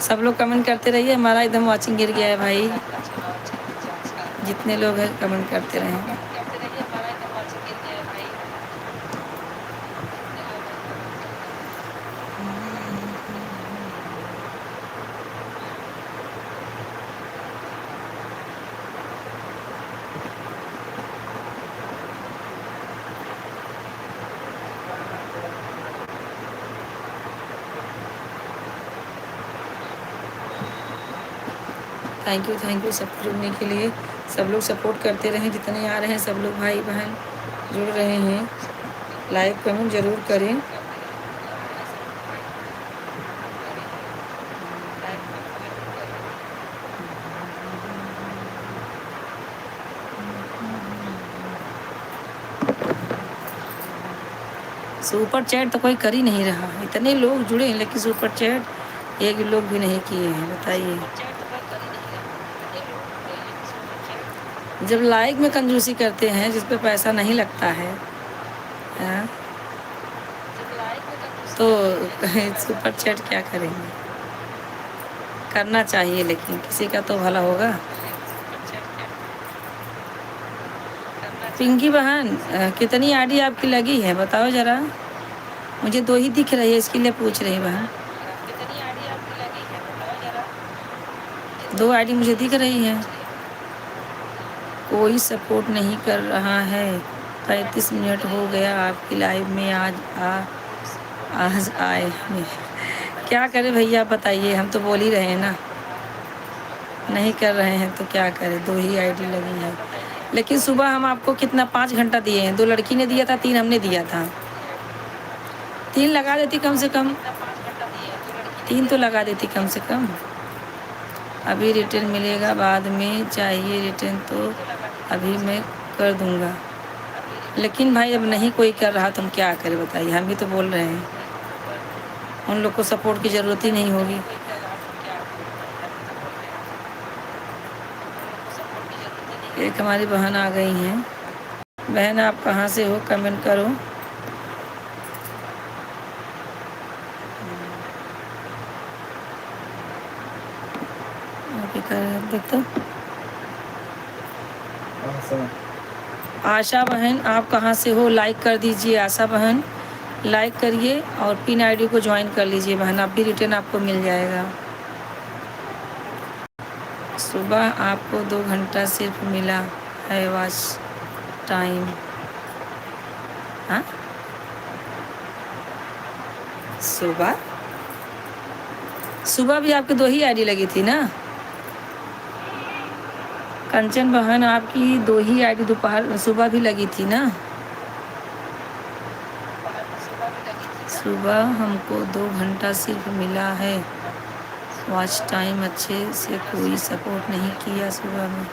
सब लोग कमेंट करते रहिए, हमारा एकदम वॉचिंग गिर गया है भाई। जितने लोग हैं कमेंट करते रहें। थैंक यू सब जुड़ने के लिए। सब लोग सपोर्ट करते रहें, जितने आ रहे हैं सब लोग भाई बहन जुड़ रहे हैं, लाइक कमेंट ज़रूर करें। सुपर चैट तो कोई कर ही नहीं रहा, इतने लोग जुड़े हैं लेकिन सुपर चैट एक लोग भी नहीं किए हैं, बताइए। जब लाइक में कंजूसी करते हैं जिस पे पैसा नहीं लगता है, हाँ, तो सुपर चैट क्या करेंगे। करना चाहिए लेकिन किसी का तो भला होगा। पिंकी बहन कितनी आईडी आपकी लगी है बताओ ज़रा, मुझे 2 ही दिख रही है इसके लिए पूछ रही बहन। 2 आईडी मुझे दिख रही है। कोई सपोर्ट नहीं कर रहा है, 35 मिनट हो गया आपकी लाइव में, आज आए हैं। क्या करें भैया बताइए, हम तो बोल ही रहे हैं ना, नहीं कर रहे हैं तो क्या करें, 2 ही आईडी लगी है। लेकिन सुबह हम आपको कितना 5 घंटा दिए हैं, 2 लड़की ने दिया था, 3 हमने दिया था। 3 लगा देती कम से कम, 3 तो लगा देती कम से कम। अभी रिटर्न मिलेगा बाद में, चाहिए रिटर्न तो अभी मैं कर दूंगा। लेकिन भाई अब नहीं कोई कर रहा तो हम क्या करें बताइए, हम भी तो बोल रहे हैं, उन लोग को सपोर्ट की ज़रूरत ही नहीं होगी। एक हमारी बहन आ गई हैं। बहन आप कहाँ से हो, कमेंट करो। देख तो आशा बहन आप कहाँ से हो, लाइक कर दीजिए। आशा बहन लाइक करिए और पिन आईडी को ज्वाइन कर लीजिए बहन, आप भी रिटर्न आपको मिल जाएगा। सुबह आपको 2 घंटा सिर्फ मिला है वॉच टाइम। हाँ सुबह सुबह भी आपकी 2 ही आईडी लगी थी ना। कंचन बहन आपकी 2 ही आईडी दोपहर सुबह भी लगी थी ना। सुबह हमको 2 घंटा सिर्फ मिला है वॉच टाइम, अच्छे से कोई सपोर्ट नहीं किया सुबह में।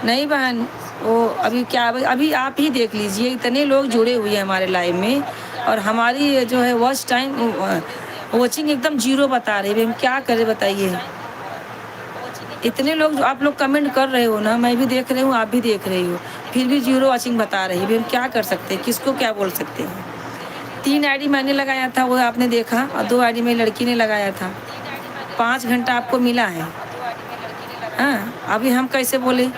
नहीं बहन वो अभी क्या, अभी आप ही देख लीजिए, इतने लोग जुड़े हुए हैं हमारे लाइव में और हमारी जो है वॉच टाइम वॉचिंग एकदम 0 बता रही है। हम क्या करें बताइए, इतने लोग आप लोग कमेंट कर रहे हो ना, मैं भी देख रही हूँ आप भी देख रही हो, फिर भी 0 वॉचिंग बता रही है। हम क्या कर सकते हैं, किसको क्या बोल सकते हैं। 3 आईडी मैंने लगाया था वो आपने देखा, और 2 आईडी में लड़की ने लगाया था। 5 घंटा आपको मिला है। हाँ अभी हम कैसे बोले,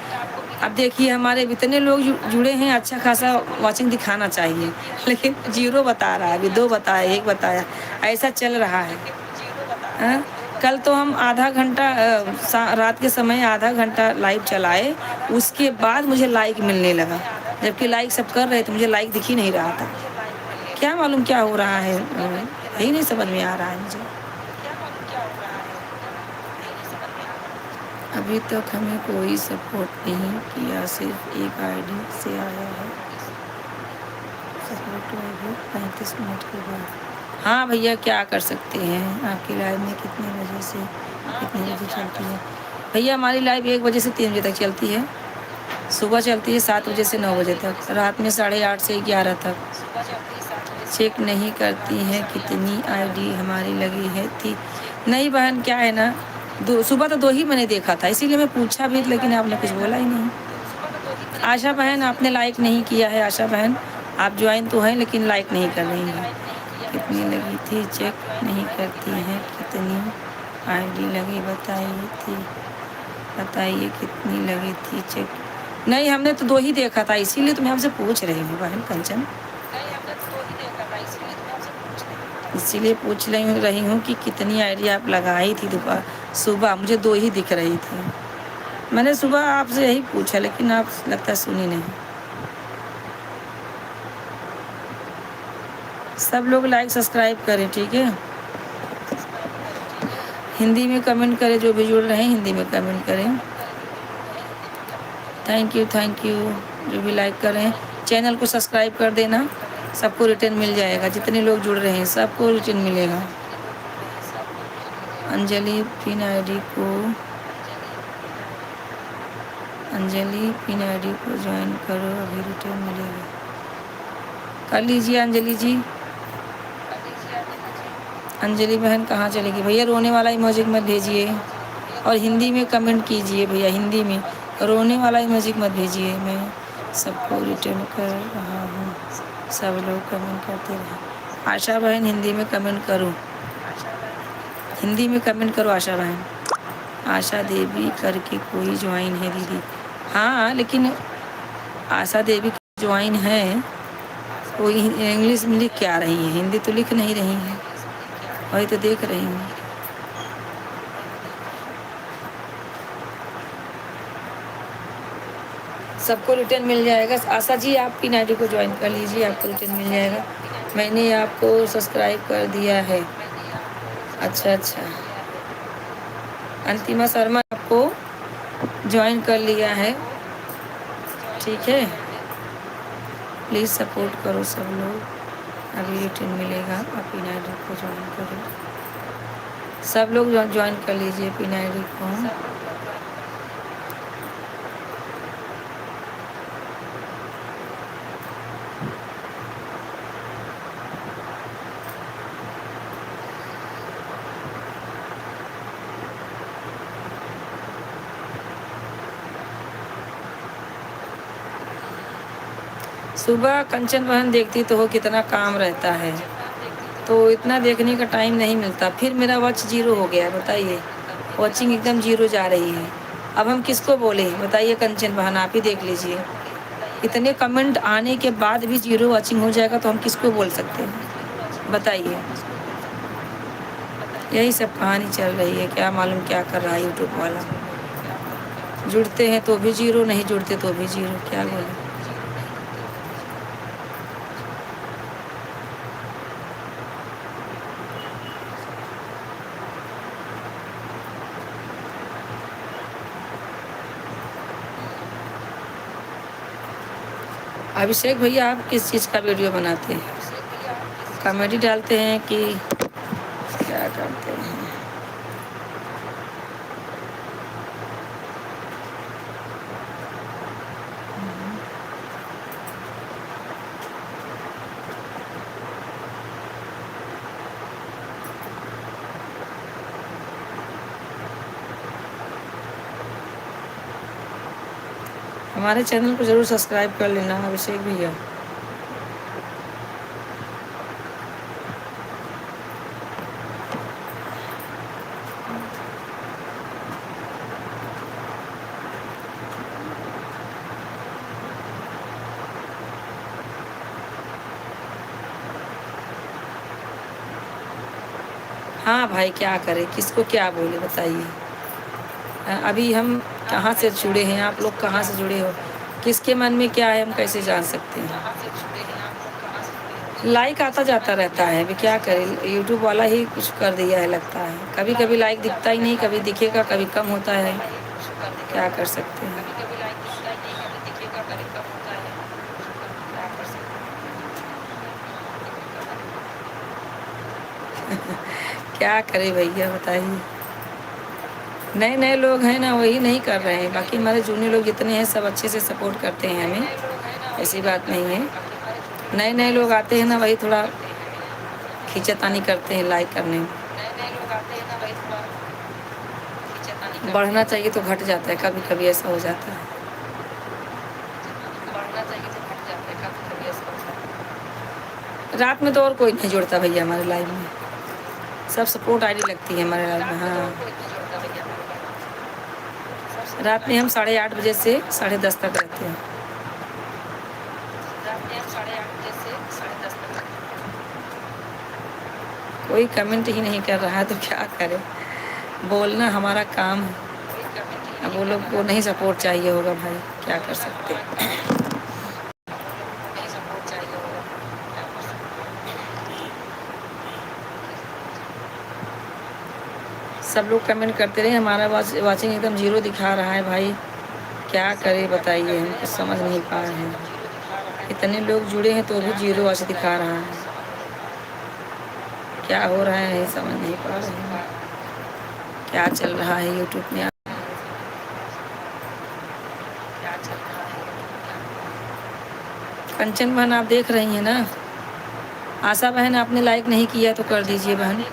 अब देखिए हमारे इतने लोग जुड़े हैं, अच्छा खासा वॉचिंग दिखाना चाहिए लेकिन 0 बता रहा है, अभी 2 बताया 1 बताया, ऐसा चल रहा है। हाँ कल तो हम आधा घंटा रात के समय आधा घंटा लाइव चलाए, उसके बाद मुझे लाइक मिलने लगा, जबकि लाइक सब कर रहे थे मुझे लाइक दिख ही नहीं रहा था। क्या मालूम क्या हो रहा है, यही नहीं समझ में आ रहा है मुझे। अभी तक हमें कोई सपोर्ट नहीं किया, सिर्फ 1 आईडी से आया है सपोर्ट लगभग 35 मिनट के बाद। हाँ भैया क्या कर सकते हैं, आपकी लाइव में कितने बजे से कितने बजे चलती है। भैया हमारी लाइव 1 बजे से 3 बजे तक चलती है, सुबह चलती है 7 बजे से 9 बजे तक, रात में 8:30 से 11 तक, चेक नहीं करती हैं कितनी आईडी हमारी लगी है थी। नहीं बहन, क्या है ना, सुबह तो 2 ही मैंने देखा था, इसीलिए मैं पूछा भी, लेकिन आपने कुछ बोला ही नहीं। आशा बहन, आपने लाइक नहीं किया है। आशा बहन, आप ज्वाइन तो हैं लेकिन लाइक नहीं कर रही हैं। कितनी लगी थी चेक नहीं करती हैं कितनी आईडी लगी बताइए कितनी लगी थी चेक। नहीं, हमने तो 2 ही देखा था, इसीलिए तो मैं हमसे पूछ रही हूँ बहन कंचन, इसीलिए पूछ रही हूँ कि कितनी आईडी आप लगाई थी दोपहर सुबह। मुझे 2 ही दिख रही थी, मैंने सुबह आपसे यही पूछा, लेकिन आप लगता है सुनी नहीं। सब लोग लाइक सब्सक्राइब करें, ठीक है। हिंदी में कमेंट करें, जो भी जुड़ रहे हैं हिंदी में कमेंट करें। थैंक यू जो भी लाइक कर रहे हैं। चैनल को सब्सक्राइब कर देना, सबको रिटर्न मिल जाएगा। जितने लोग जुड़ रहे हैं सबको रिटर्न मिलेगा। अंजलि पिन आईडी को ज्वाइन करो, अभी रिटर्न मिलेगा। कर लीजिए अंजलि जी। अंजलि बहन कहाँ चलेगी भैया? रोने वाला इमोजी मत भेजिए, और हिंदी में कमेंट कीजिए भैया, हिंदी में। रोने वाला इमोजी मत भेजिए। मैं सबको रिटर्न कर रहा हूँ, सब लोग कमेंट करते रहे। आशा बहन, हिंदी में कमेंट करो, हिंदी में कमेंट करो आशा बहन। आशा देवी करके कोई ज्वाइन है दीदी? हाँ, लेकिन आशा देवी ज्वाइन है, वो इंग्लिश में लिख के आ रही है, हिंदी तो लिख नहीं रही है, वही तो देख रही हूँ। सबको रिटर्न मिल जाएगा। आशा जी, आप पिन आईडी को ज्वाइन कर लीजिए, आपको रिटर्न मिल जाएगा। मैंने आपको सब्सक्राइब कर दिया है। अच्छा, अंतिमा शर्मा आपको ज्वाइन कर लिया है, ठीक है। प्लीज़ सपोर्ट करो सब लोग, अभी रिटर्न मिलेगा। आप पिन आईडी को ज्वाइन करो, सब लोग ज्वाइन कर लीजिए पिन आईडी को। सुबह कंचन बहन देखती तो हो कितना काम रहता है, तो इतना देखने का टाइम नहीं मिलता। फिर मेरा वॉच 0 हो गया, बताइए, वॉचिंग एकदम 0 जा रही है। अब हम किसको बोले बताइए कंचन बहन, आप ही देख लीजिए। इतने कमेंट आने के बाद भी 0 वॉचिंग हो जाएगा तो हम किसको बोल सकते हैं बताइए। यही सब कहानी चल रही है, क्या मालूम क्या कर रहा है यूट्यूब वाला। जुड़ते हैं तो भी 0, नहीं जुड़ते तो भी 0, क्या बोले। अभिषेक भैया, आप किस चीज़ का वीडियो बनाते हैं? कॉमेडी डालते हैं कि क्या करते हैं? हमारे चैनल को ज़रूर सब्सक्राइब कर लेना अभिषेक भैया। हाँ भाई, क्या करें, किसको क्या बोले बताइए। अभी हम कहाँ से जुड़े हैं, आप लोग कहाँ से जुड़े हो, किसके मन में क्या है हम कैसे जान सकते हैं। लाइक आता जाता रहता है, अभी क्या करें, यूट्यूब वाला ही कुछ कर दिया है लगता है। कभी कभी लाइक दिखता ही नहीं, कभी दिखेगा कभी कम होता है, क्या कर सकते हैं। क्या करें भैया बताइए। नए नए लोग हैं ना, वही नहीं कर रहे हैं, बाकी हमारे जूनियर लोग जितने हैं सब अच्छे से सपोर्ट करते हैं हमें, ऐसी बात नहीं है। नए नए लोग आते हैं ना, वही थोड़ा खींचातानी करते हैं लाइक करने में। बढ़ना चाहिए तो घट जाता है, कभी कभी ऐसा हो जाता है। रात में तो और कोई नहीं जुड़ता भैया हमारे लाइव में, सब सपोर्ट आईडी लगती है हमारे लाइव में। हाँ, रात में हम 8:30 बजे से 10:30 तक रहते हैं। कोई कमेंट ही नहीं कर रहा है तो क्या करें, बोलना हमारा काम है। अब वो लोग को नहीं सपोर्ट चाहिए होगा भाई, क्या कर सकते हैं। सब लोग कमेंट करते रहे, हमारा वाचिंग एकदम 0 दिखा रहा है भाई, क्या करे बताइए, हम कुछ समझ नहीं पा रहे हैं। इतने लोग जुड़े हैं तो भी 0 वाच दिखा रहा है, क्या हो रहा है समझ नहीं पा रहे हैं, क्या चल रहा है यूट्यूब में। कंचन बहन आप देख रही हैं ना। आशा बहन आपने लाइक नहीं किया तो कर दीजिए बहन।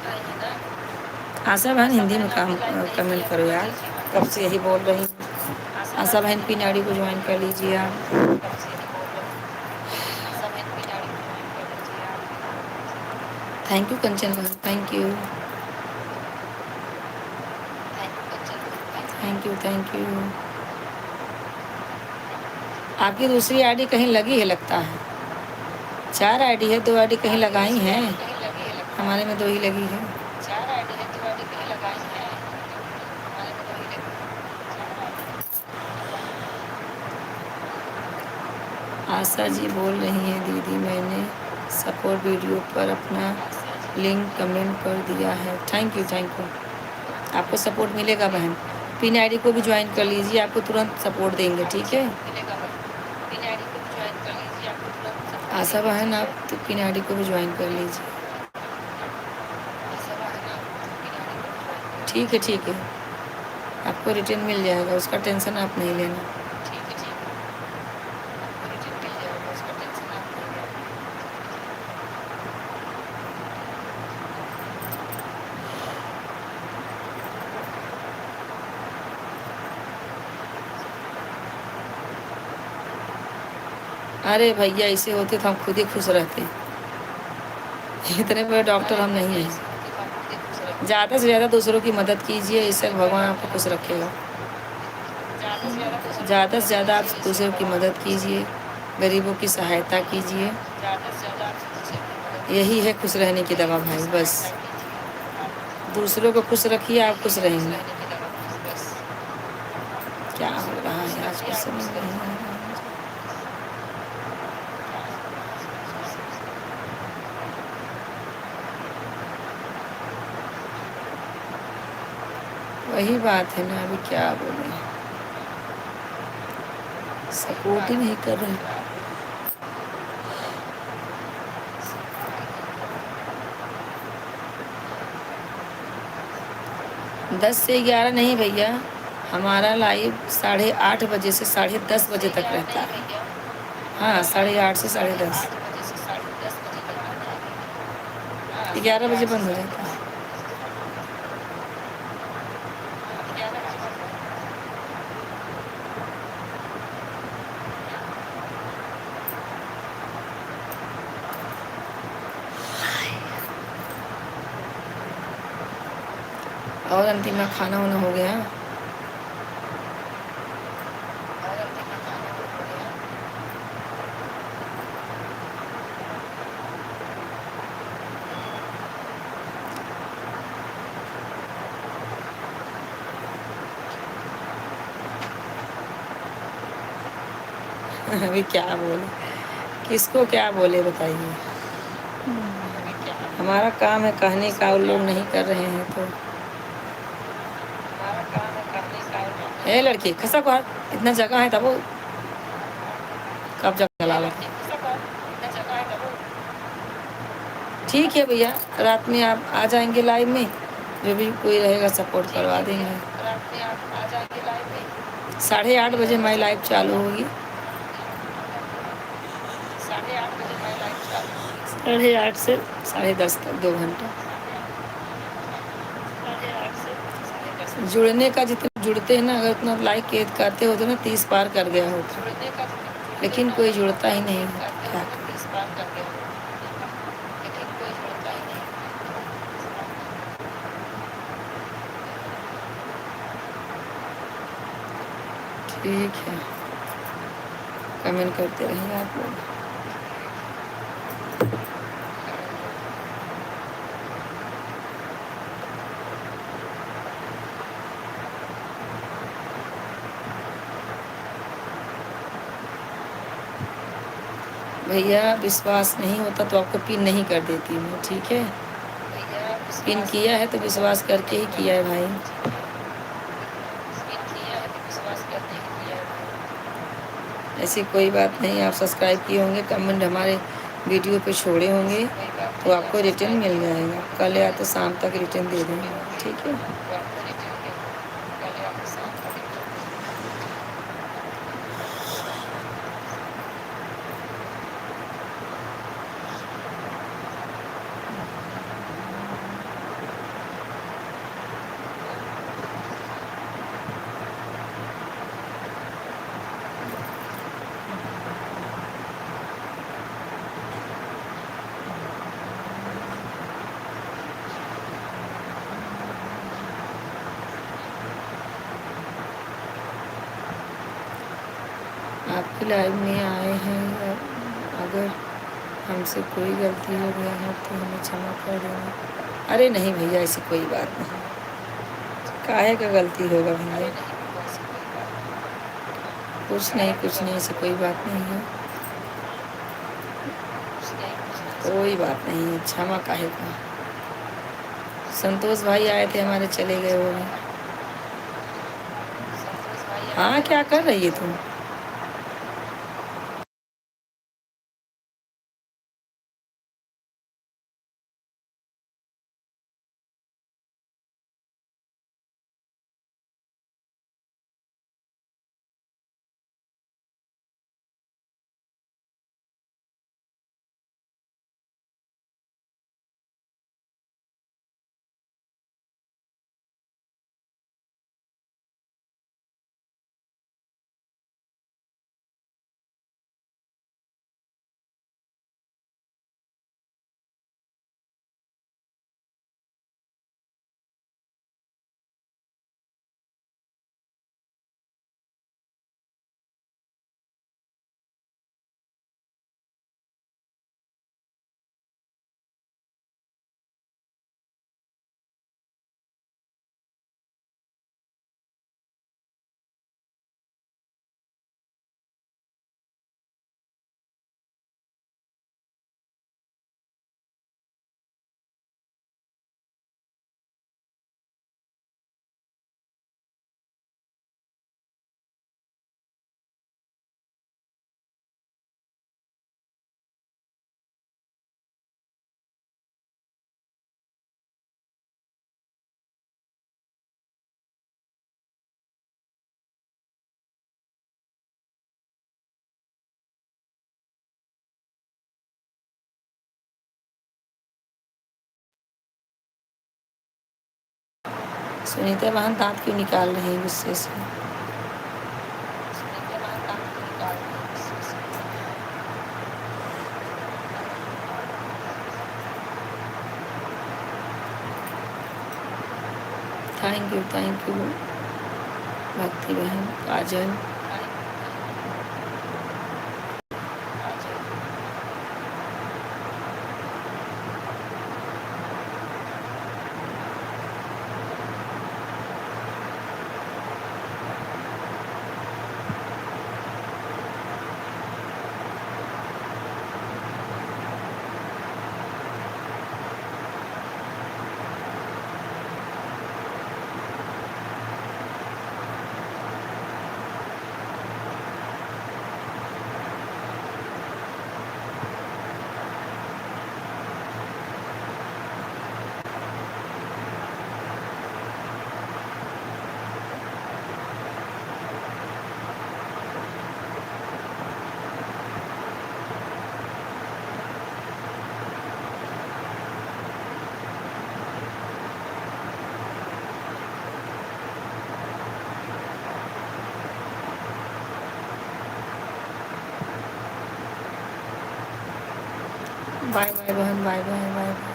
आशा बहन हिंदी में कमेंट करो यार, कब से यही बोल रही हूँ। आशा बहन पीनाडी को ज्वाइन कर लीजिए आप। थैंक यू कंचन बहन, thank you thank you thank you. आपकी दूसरी आईडी कहीं लगी है लगता है, 4 आईडी है, 2 आईडी कहीं लगाई हैं, हमारे में 2 ही लगी है। आशा जी बोल रही हैं दीदी मैंने सपोर्ट वीडियो पर अपना लिंक कमेंट कर दिया है। थैंक यू थैंक यू, आपको सपोर्ट मिलेगा बहन। पिन आईडी को भी ज्वाइन कर लीजिए, आपको तुरंत सपोर्ट देंगे, ठीक है। आशा बहन आप तो पिन आईडी को भी ज्वाइन कर लीजिए, ठीक है ठीक है, आपको रिटर्न मिल जाएगा, उसका टेंशन आप नहीं लेना। अरे भैया ऐसे होते तो हम खुद ही खुश रहते, इतने बड़े डॉक्टर हम नहीं हैं। ज़्यादा से ज़्यादा दूसरों की मदद कीजिए, इससे भगवान आपको खुश रखेगा। ज़्यादा से ज़्यादा आप दूसरों की मदद कीजिए, गरीबों की सहायता कीजिए, यही है खुश रहने की दवा भाई। बस दूसरों को खुश रखिए, आप खुश रहेंगे। क्या हो रहा है आज कुछ समझ नहीं आ रहा। वही बात है ना, अभी क्या बोले, सपोर्ट ही नहीं कर रहे। 10 से 11 नहीं भैया, हमारा लाइव 8:30 बजे से 10:30 बजे तक रहता है। हाँ 8:30 से 10:30, 11 बजे बंद हो जाता है। और अंतिमा खाना वाना हो गया? अभी क्या बोले, किसको क्या बोले बताइए। हमारा काम है कहने का, उन लोग नहीं कर रहे हैं तो। ए लड़की खसा को हाथ, इतना जगह है तब वो कब जगह ला लेते। ठीक है भैया, रात में आप आ जाएंगे लाइव में, जो भी कोई रहेगा सपोर्ट करवा देंगे। 8:30 बजे हमारी लाइव चालू होगी। 8:30 से 10:30 तक 2 घंटा। जुड़ने का जितना जुड़ते हैं ना, अगर उतना लाइक करते हो तो ना 30 पार कर गया होता, लेकिन कोई जुड़ता ही नहीं है, क्या करें। ठीक है, कमेंट करते रहिए आप लोग। भैया विश्वास नहीं होता तो आपको पिन नहीं कर देती मैं, ठीक है। पिन किया है तो विश्वास करके ही किया है भाई। ऐसी कोई बात नहीं, आप सब्सक्राइब किए होंगे, कमेंट हमारे वीडियो पे छोड़े होंगे तो आपको रिटर्न मिल जाएगा। कल या तो शाम तक रिटर्न दे देंगे, ठीक है। आपके लाइव में आए हैं, अगर हमसे कोई गलती हो गया है तो हमें क्षमा कर देना। अरे नहीं भैया, ऐसी कोई बात नहीं, काहे का गलती होगा भैया, कुछ नहीं, ऐसी कोई बात नहीं है, कोई बात नहीं है, क्षमा काहे का। संतोष भाई आए थे हमारे, चले गए वो भी। हाँ, क्या कर रही है तुम? सुनीता बहन दांत क्यों निकाल रही है गुस्से से? थैंक यू भक्ति बहन, काजल। बाय बाय बहन, bye bye, bye bye.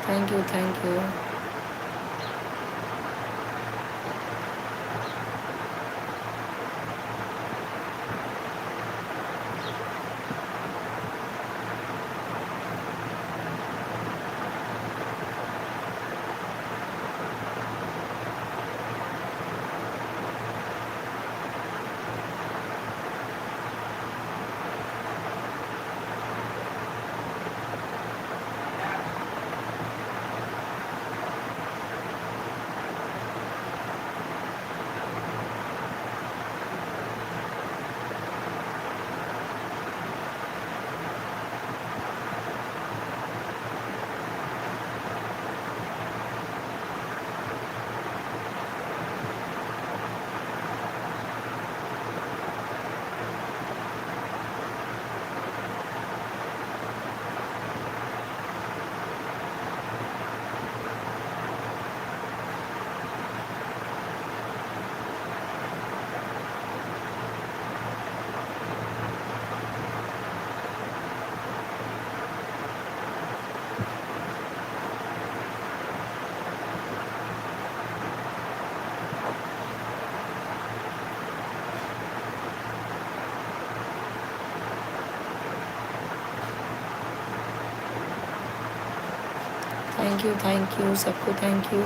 Thank you, thank you. Thank you सबको, थैंक यू।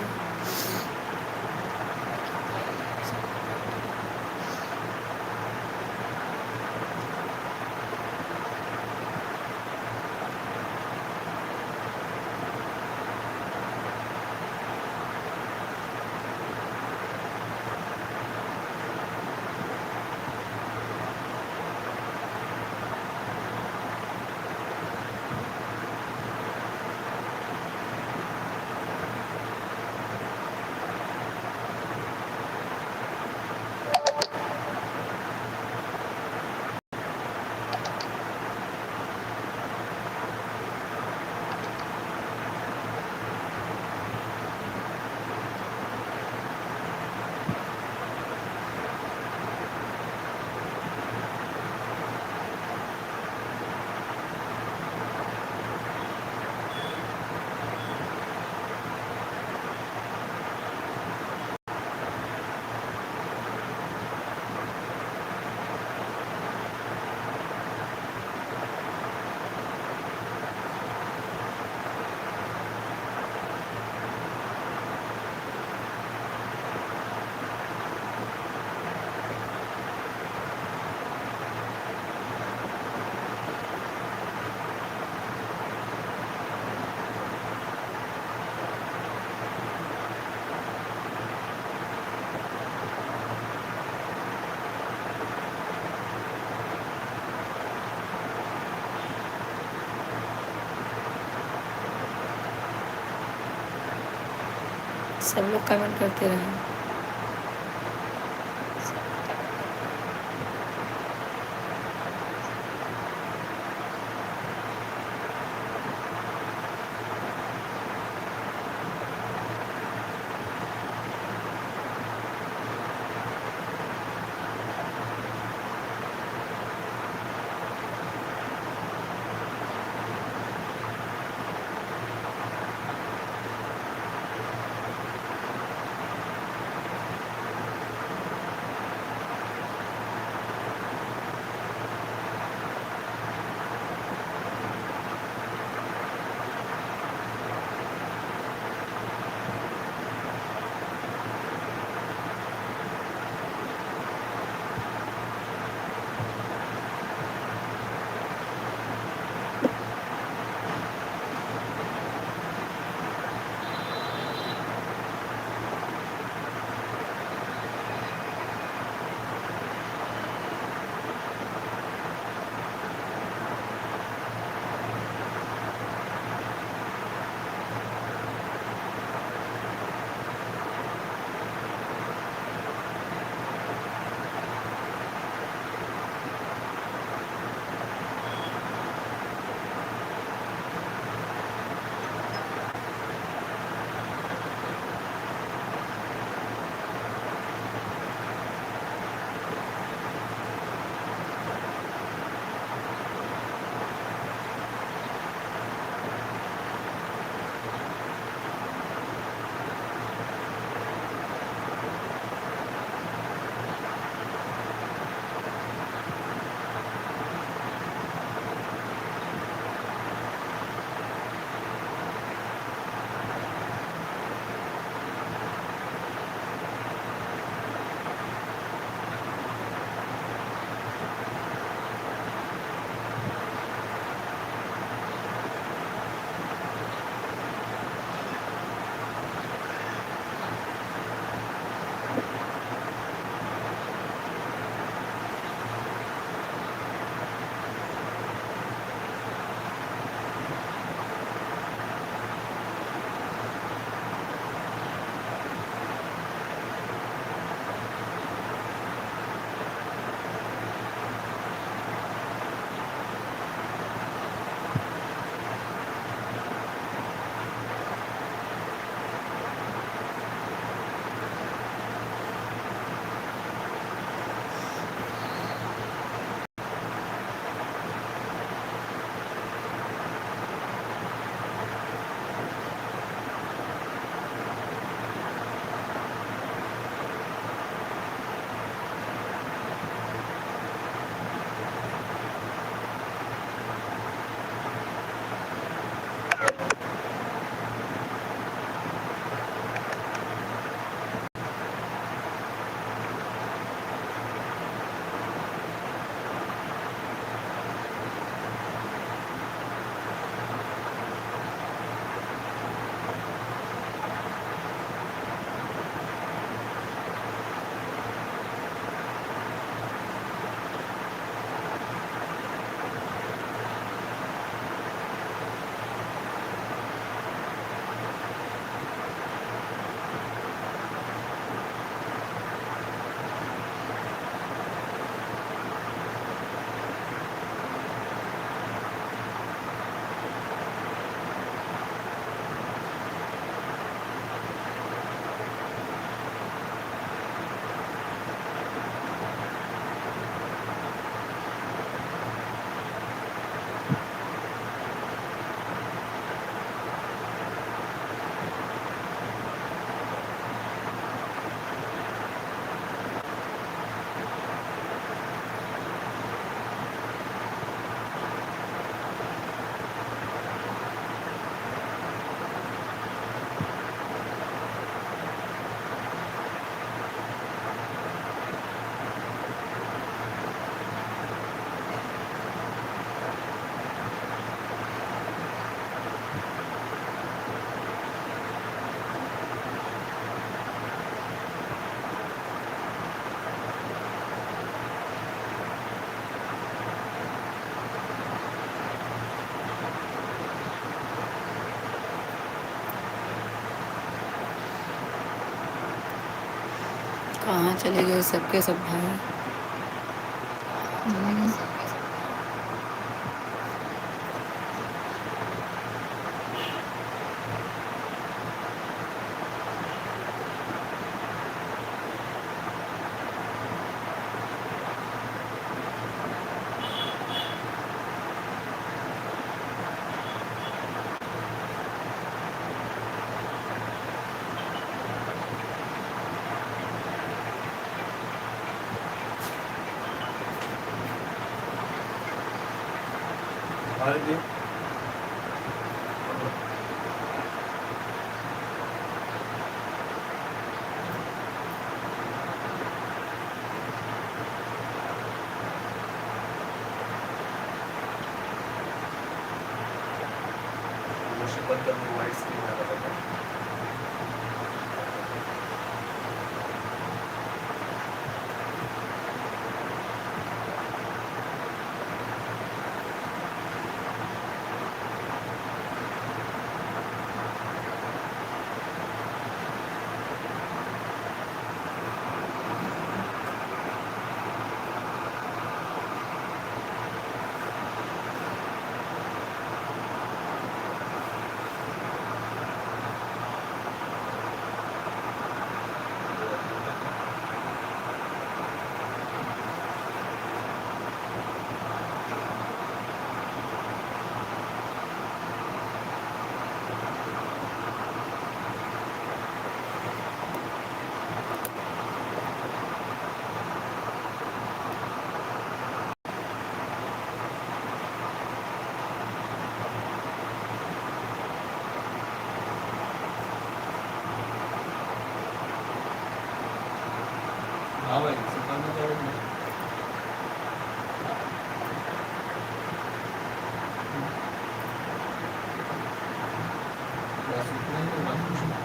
सब लोग कमेंट करते रहें। कहाँ चले गए सबके सब भाई। हाँ जी। बंद कर दो, वाइट स्क्रीन आ रहा है। हाँ भाई, सुपर में क्या करना है? बस इतना ही तो बात कुछ नहीं।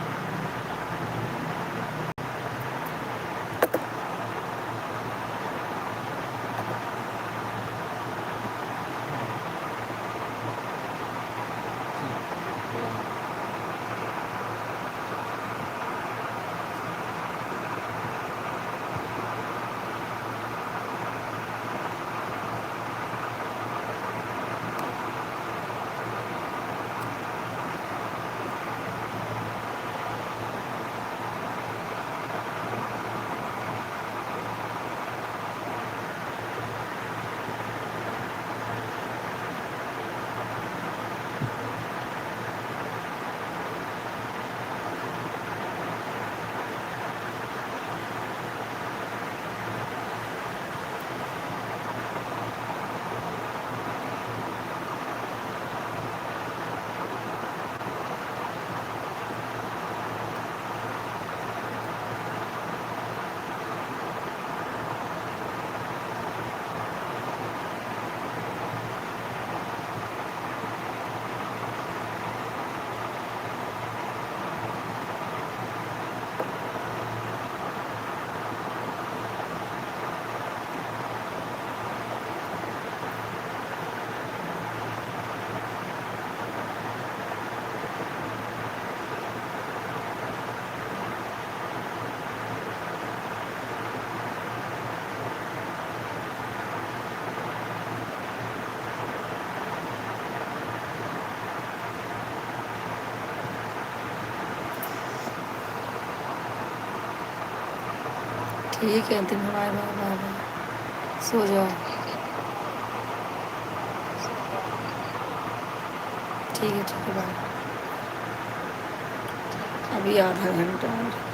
ठीक है अंतिम, बाय बाय बाय बाय, सो जाओ। ठीक है बाय। अभी आधा घंटा और।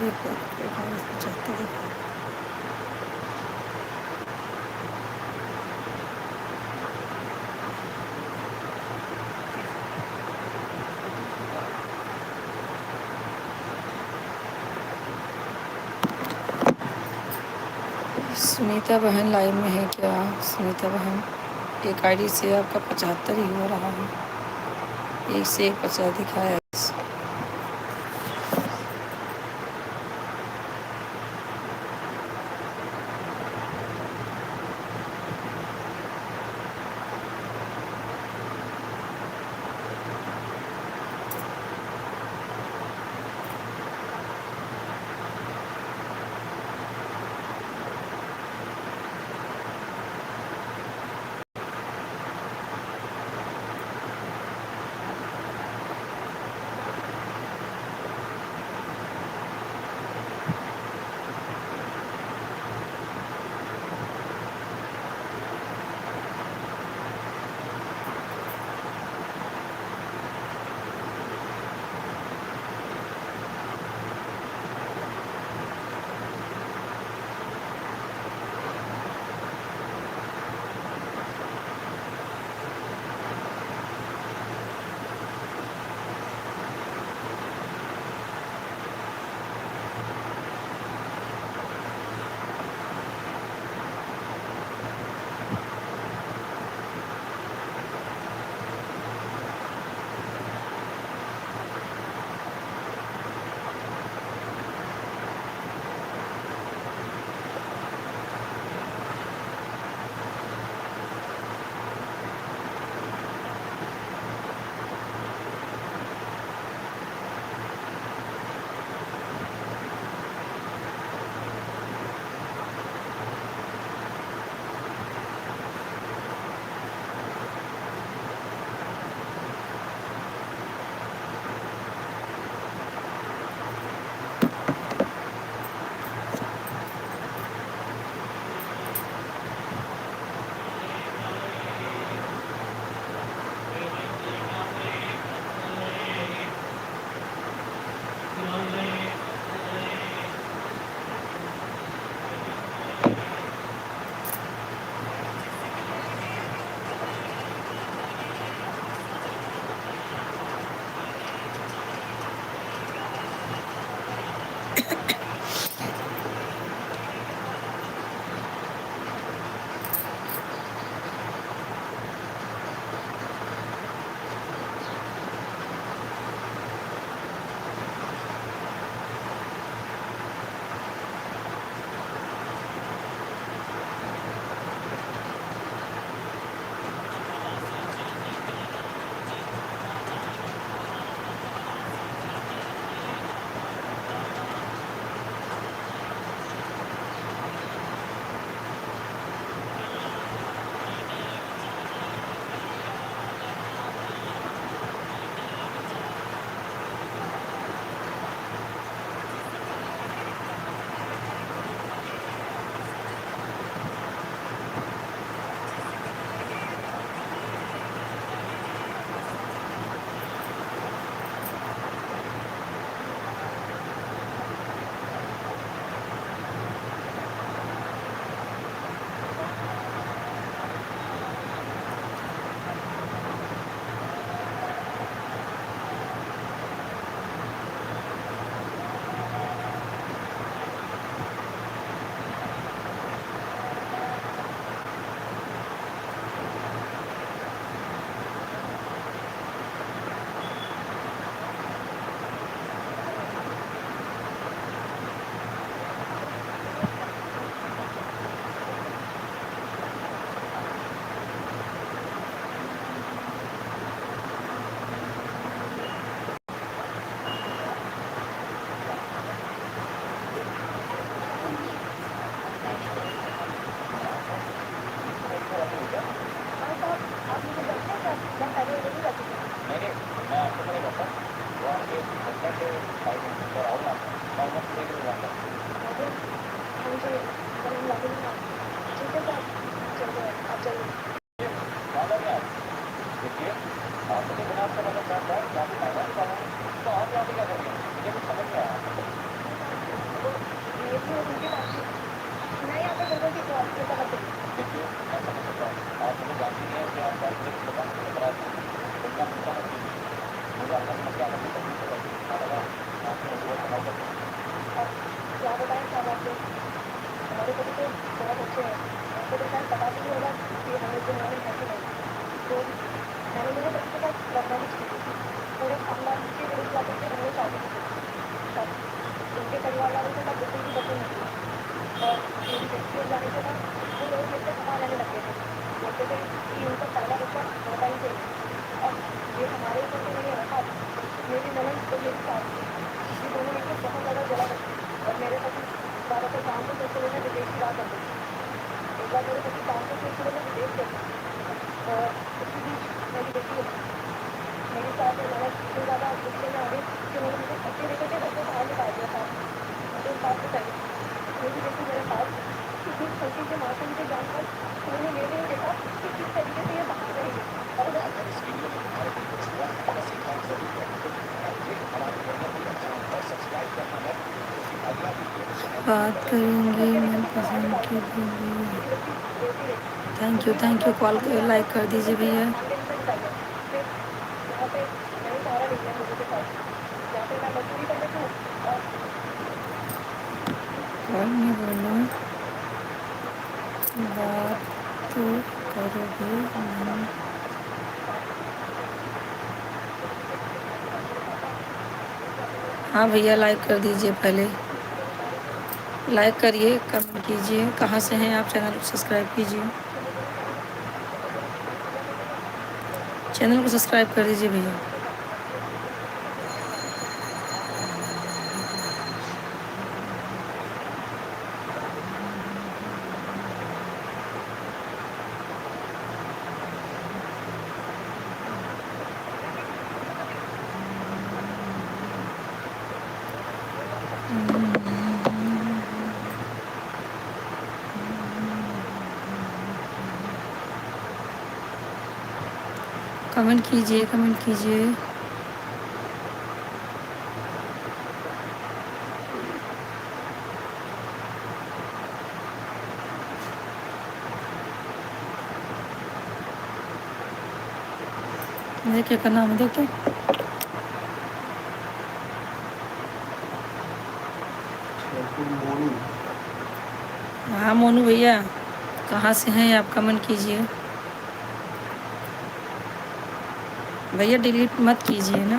देखो 48 देखो। सुनीता बहन लाइव में है क्या? सुनीता बहन, एक आईडी से आपका 75 ही हो रहा है, एक से एक 50 दिखाया है। बात करेंगे मनपसंद की भी। थैंक यू कॉल कर लाइक कर दीजिए भैया। कॉल नहीं बोलो, बात तो करोगे नहीं। हाँ भैया लाइक कर दीजिए, पहले लाइक करिए, कमेंट कीजिए, कहाँ से हैं आप, चैनल को सब्सक्राइब कीजिए, चैनल को सब्सक्राइब कर दीजिए भैया। कमेंट कीजिए, कमेंट कीजिए। मेरे क्या करना है देखो। हाँ मोनू भैया, कहाँ से हैं आप, कमेंट कीजिए भैया। डिलीट मत कीजिए ना,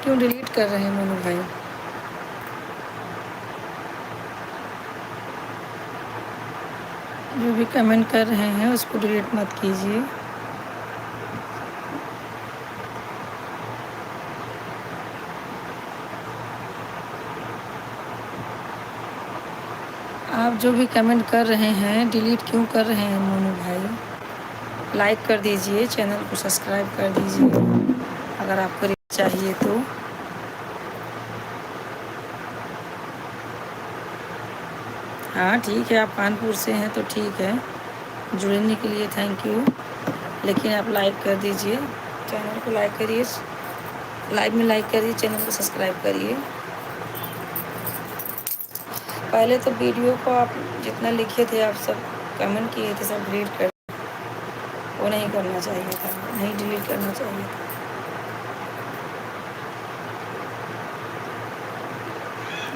क्यों डिलीट कर रहे हैं मोनू भाई। जो भी कमेंट कर रहे हैं उसको डिलीट मत कीजिए। आप जो भी कमेंट कर रहे हैं डिलीट क्यों कर रहे हैं मोनू भाई। लाइक कर दीजिए, चैनल को सब्सक्राइब कर दीजिए अगर आपको रीच चाहिए तो। हाँ ठीक है, आप कानपुर से हैं तो ठीक है, जुड़ने के लिए थैंक यू। लेकिन आप लाइक कर दीजिए, चैनल को लाइक करिए, लाइव में लाइक करिए, चैनल को सब्सक्राइब करिए। पहले तो वीडियो को आप जितना लिखे थे, आप सब कमेंट किए थे, सब डिलीट कर, वो नहीं करना चाहिए था, नहीं डिलीट करना चाहिए था।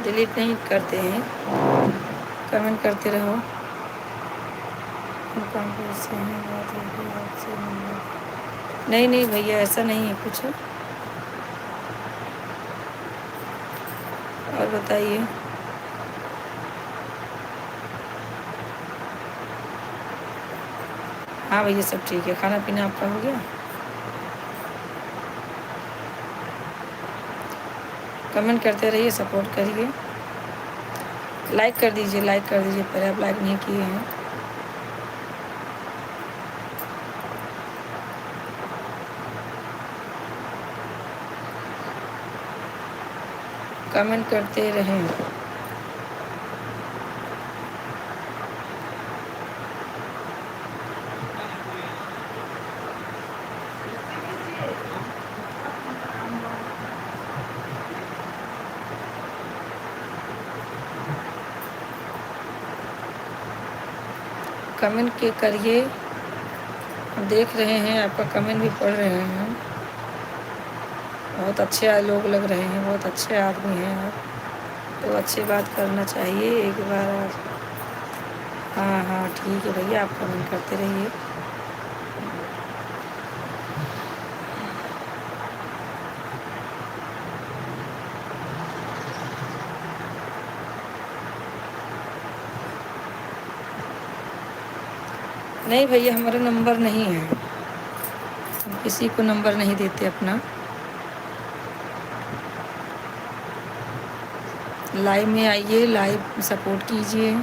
डिलीट नहीं करते हैं, कमेंट करते रहो। कानपुर से हैं, बात होगी आपसे मिलने। नहीं नहीं भैया, ऐसा नहीं है कुछ। और बताइए। हाँ भैया सब ठीक है, खाना पीना आपका हो गया। कमेंट करते रहिए, सपोर्ट करिए, लाइक कर दीजिए, लाइक कर दीजिए, पहले आप लाइक नहीं किए हैं। कमेंट करते रहें। कमेंट के करिए, हम देख रहे हैं, आपका कमेंट भी पढ़ रहे हैं। बहुत अच्छे लोग लग रहे हैं, बहुत अच्छे आदमी हैं आप, तो अच्छी बात करना चाहिए एक बार। हाँ हाँ ठीक है भैया, आप कमेंट करते रहिए। नहीं भैया, हमारा नंबर नहीं है, हम किसी को नंबर नहीं देते अपना। लाइव में आइए, लाइव सपोर्ट कीजिए,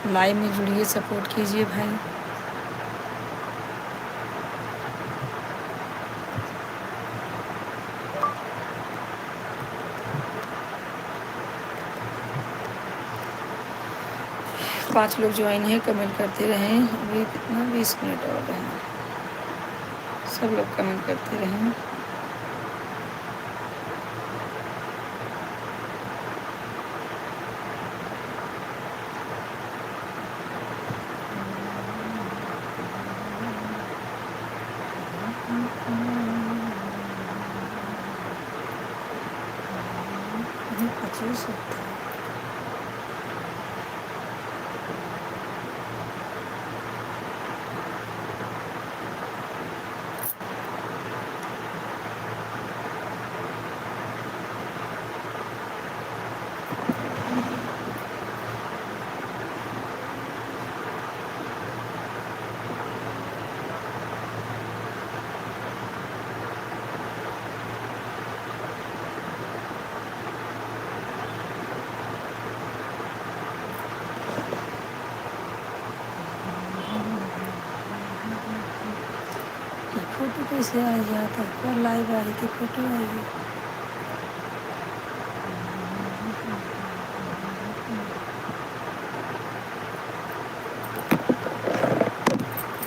लाइव में जुड़िए, सपोर्ट कीजिए भाई। पाँच लोग ज्वाइन हैं, कमेंट करते रहें। अभी कितना 20 मिनट और है, सब लोग कमेंट करते रहें। पच्चीस फोटो कैसे आ जाता है? पर लाइव आ रही थी, फोटो आएगी।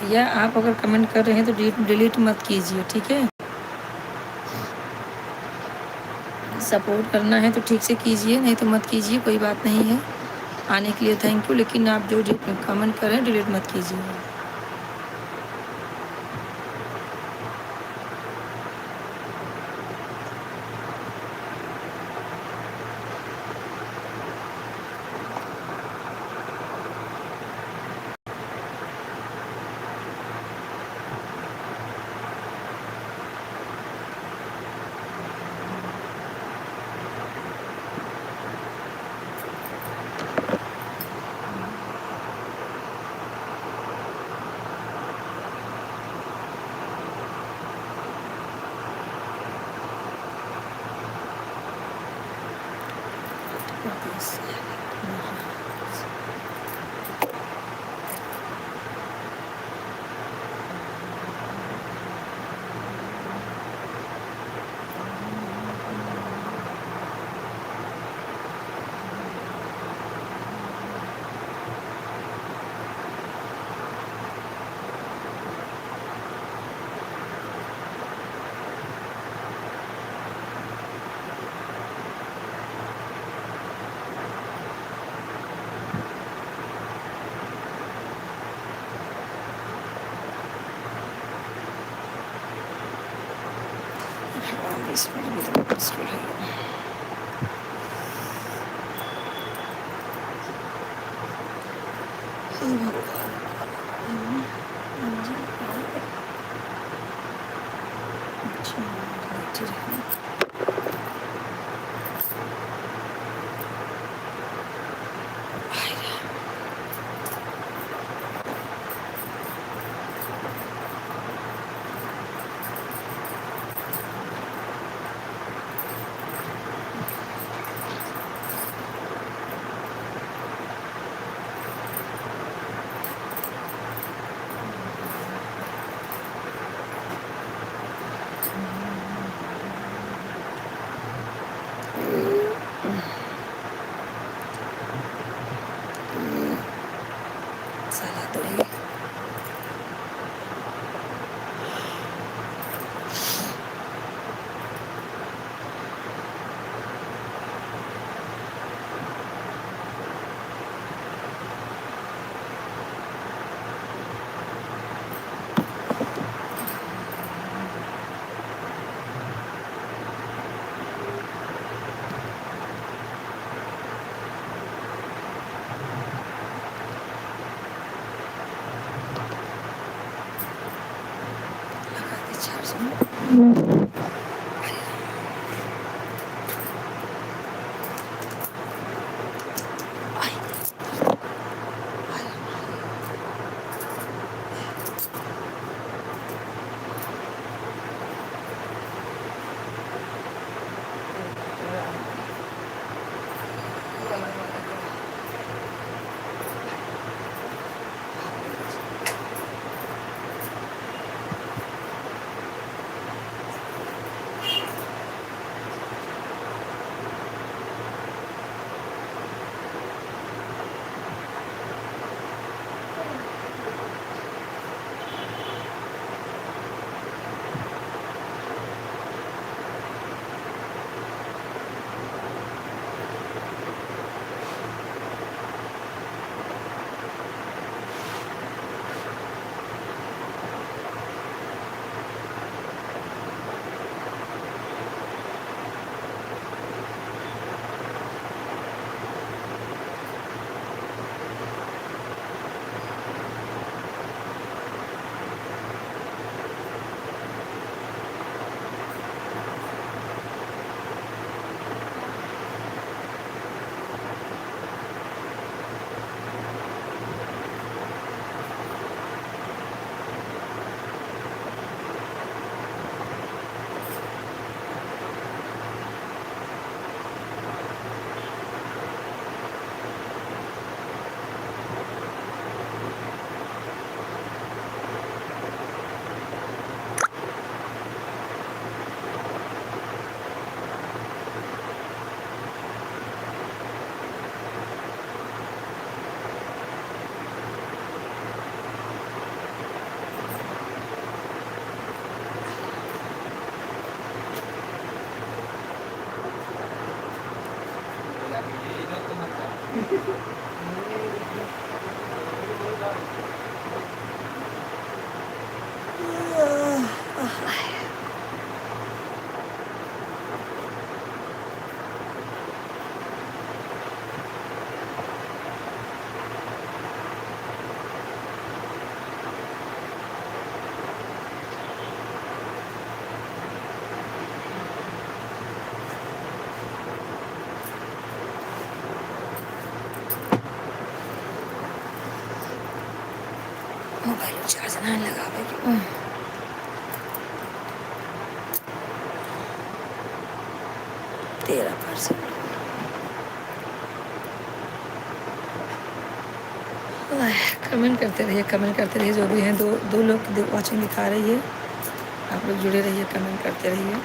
भैया आप अगर कमेंट कर रहे हैं तो डिलीट मत कीजिए, ठीक है। सपोर्ट करना है तो ठीक से कीजिए, नहीं तो मत कीजिए, कोई बात नहीं है। आने के लिए थैंक यू, लेकिन आप जो कमेंट करें डिलीट मत कीजिए। इसमें भी तो मुश्किल है। साला तो ये मोबाइल चार्ज ना लगा भाई। 13%। कमेंट करते रहिए, कमेंट करते रहिए, जो भी हैं। दो दो लोग वाचिंग दिखा रही है। आप लोग जुड़े रहिए, कमेंट करते रहिए।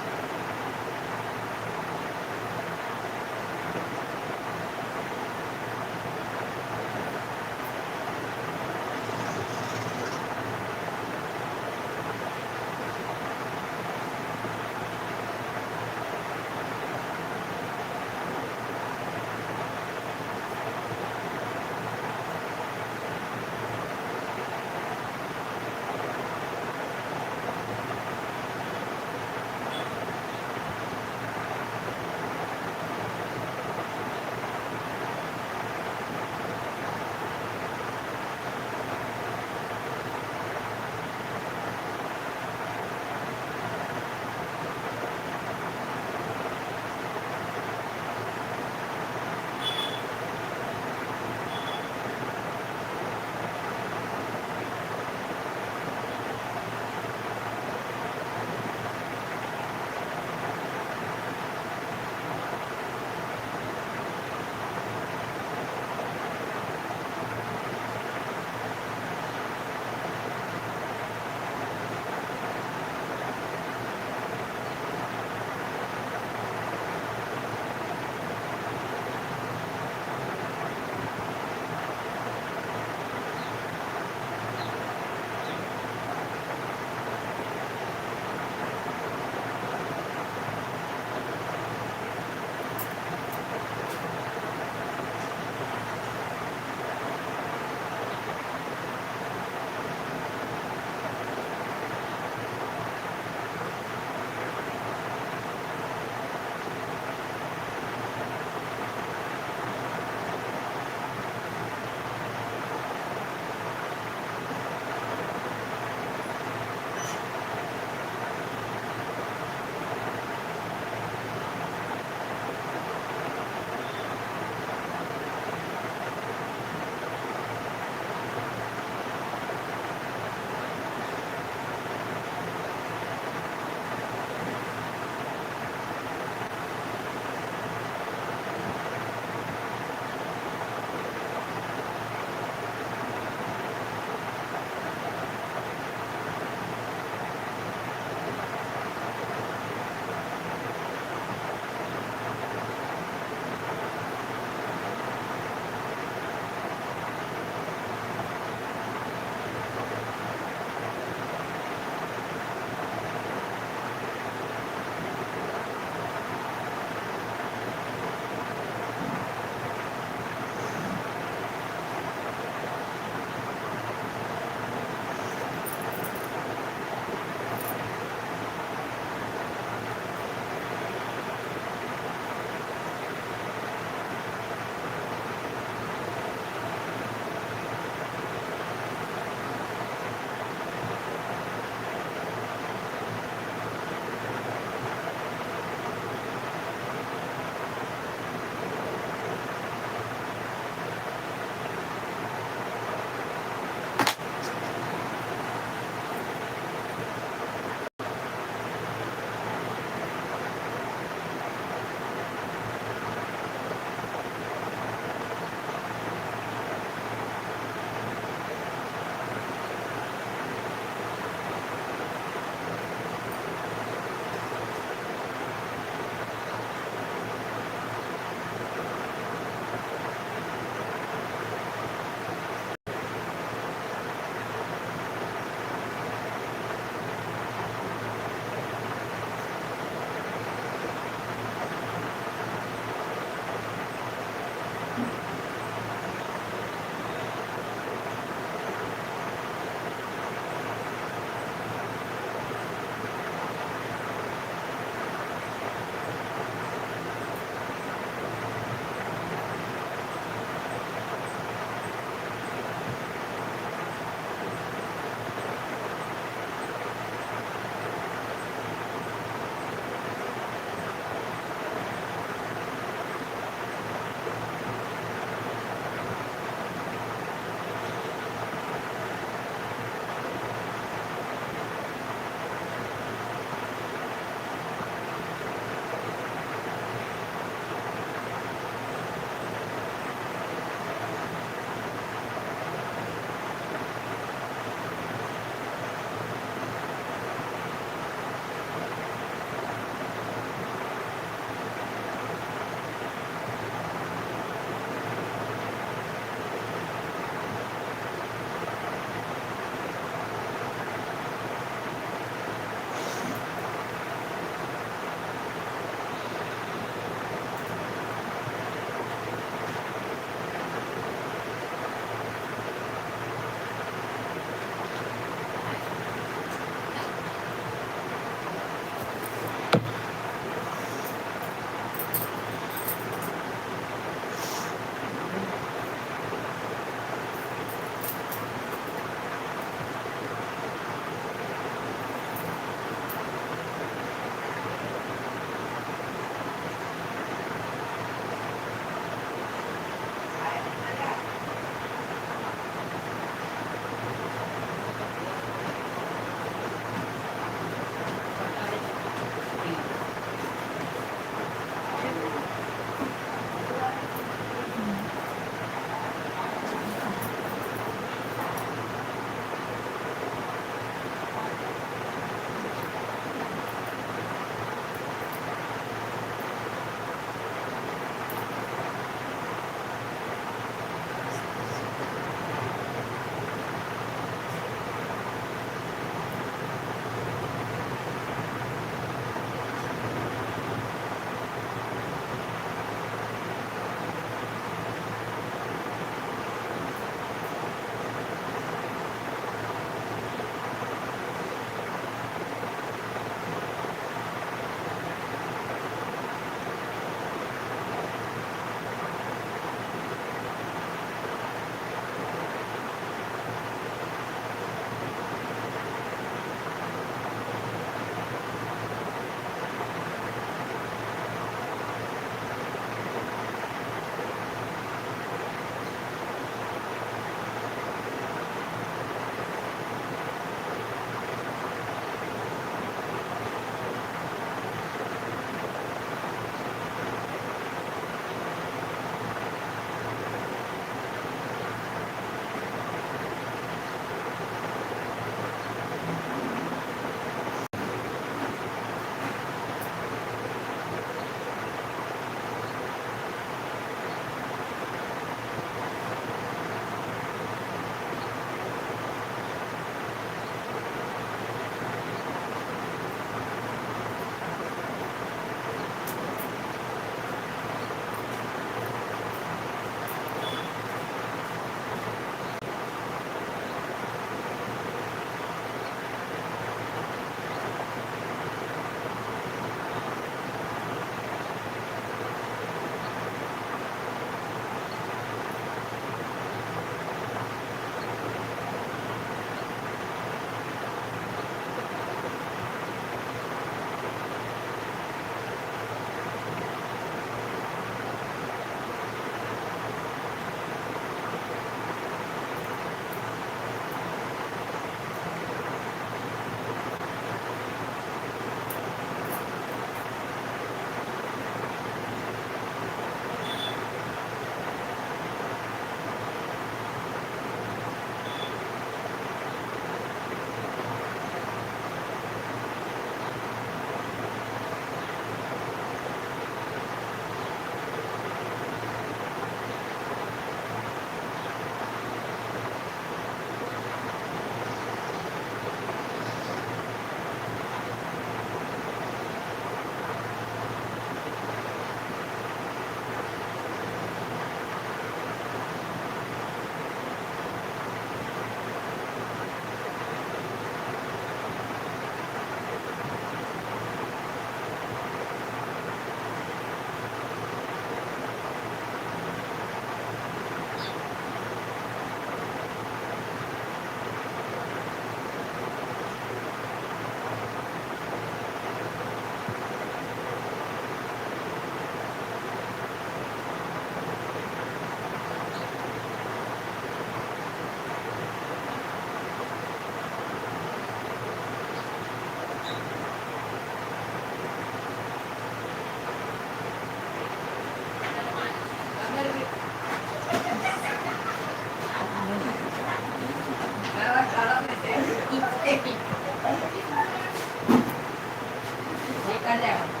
कर जाओ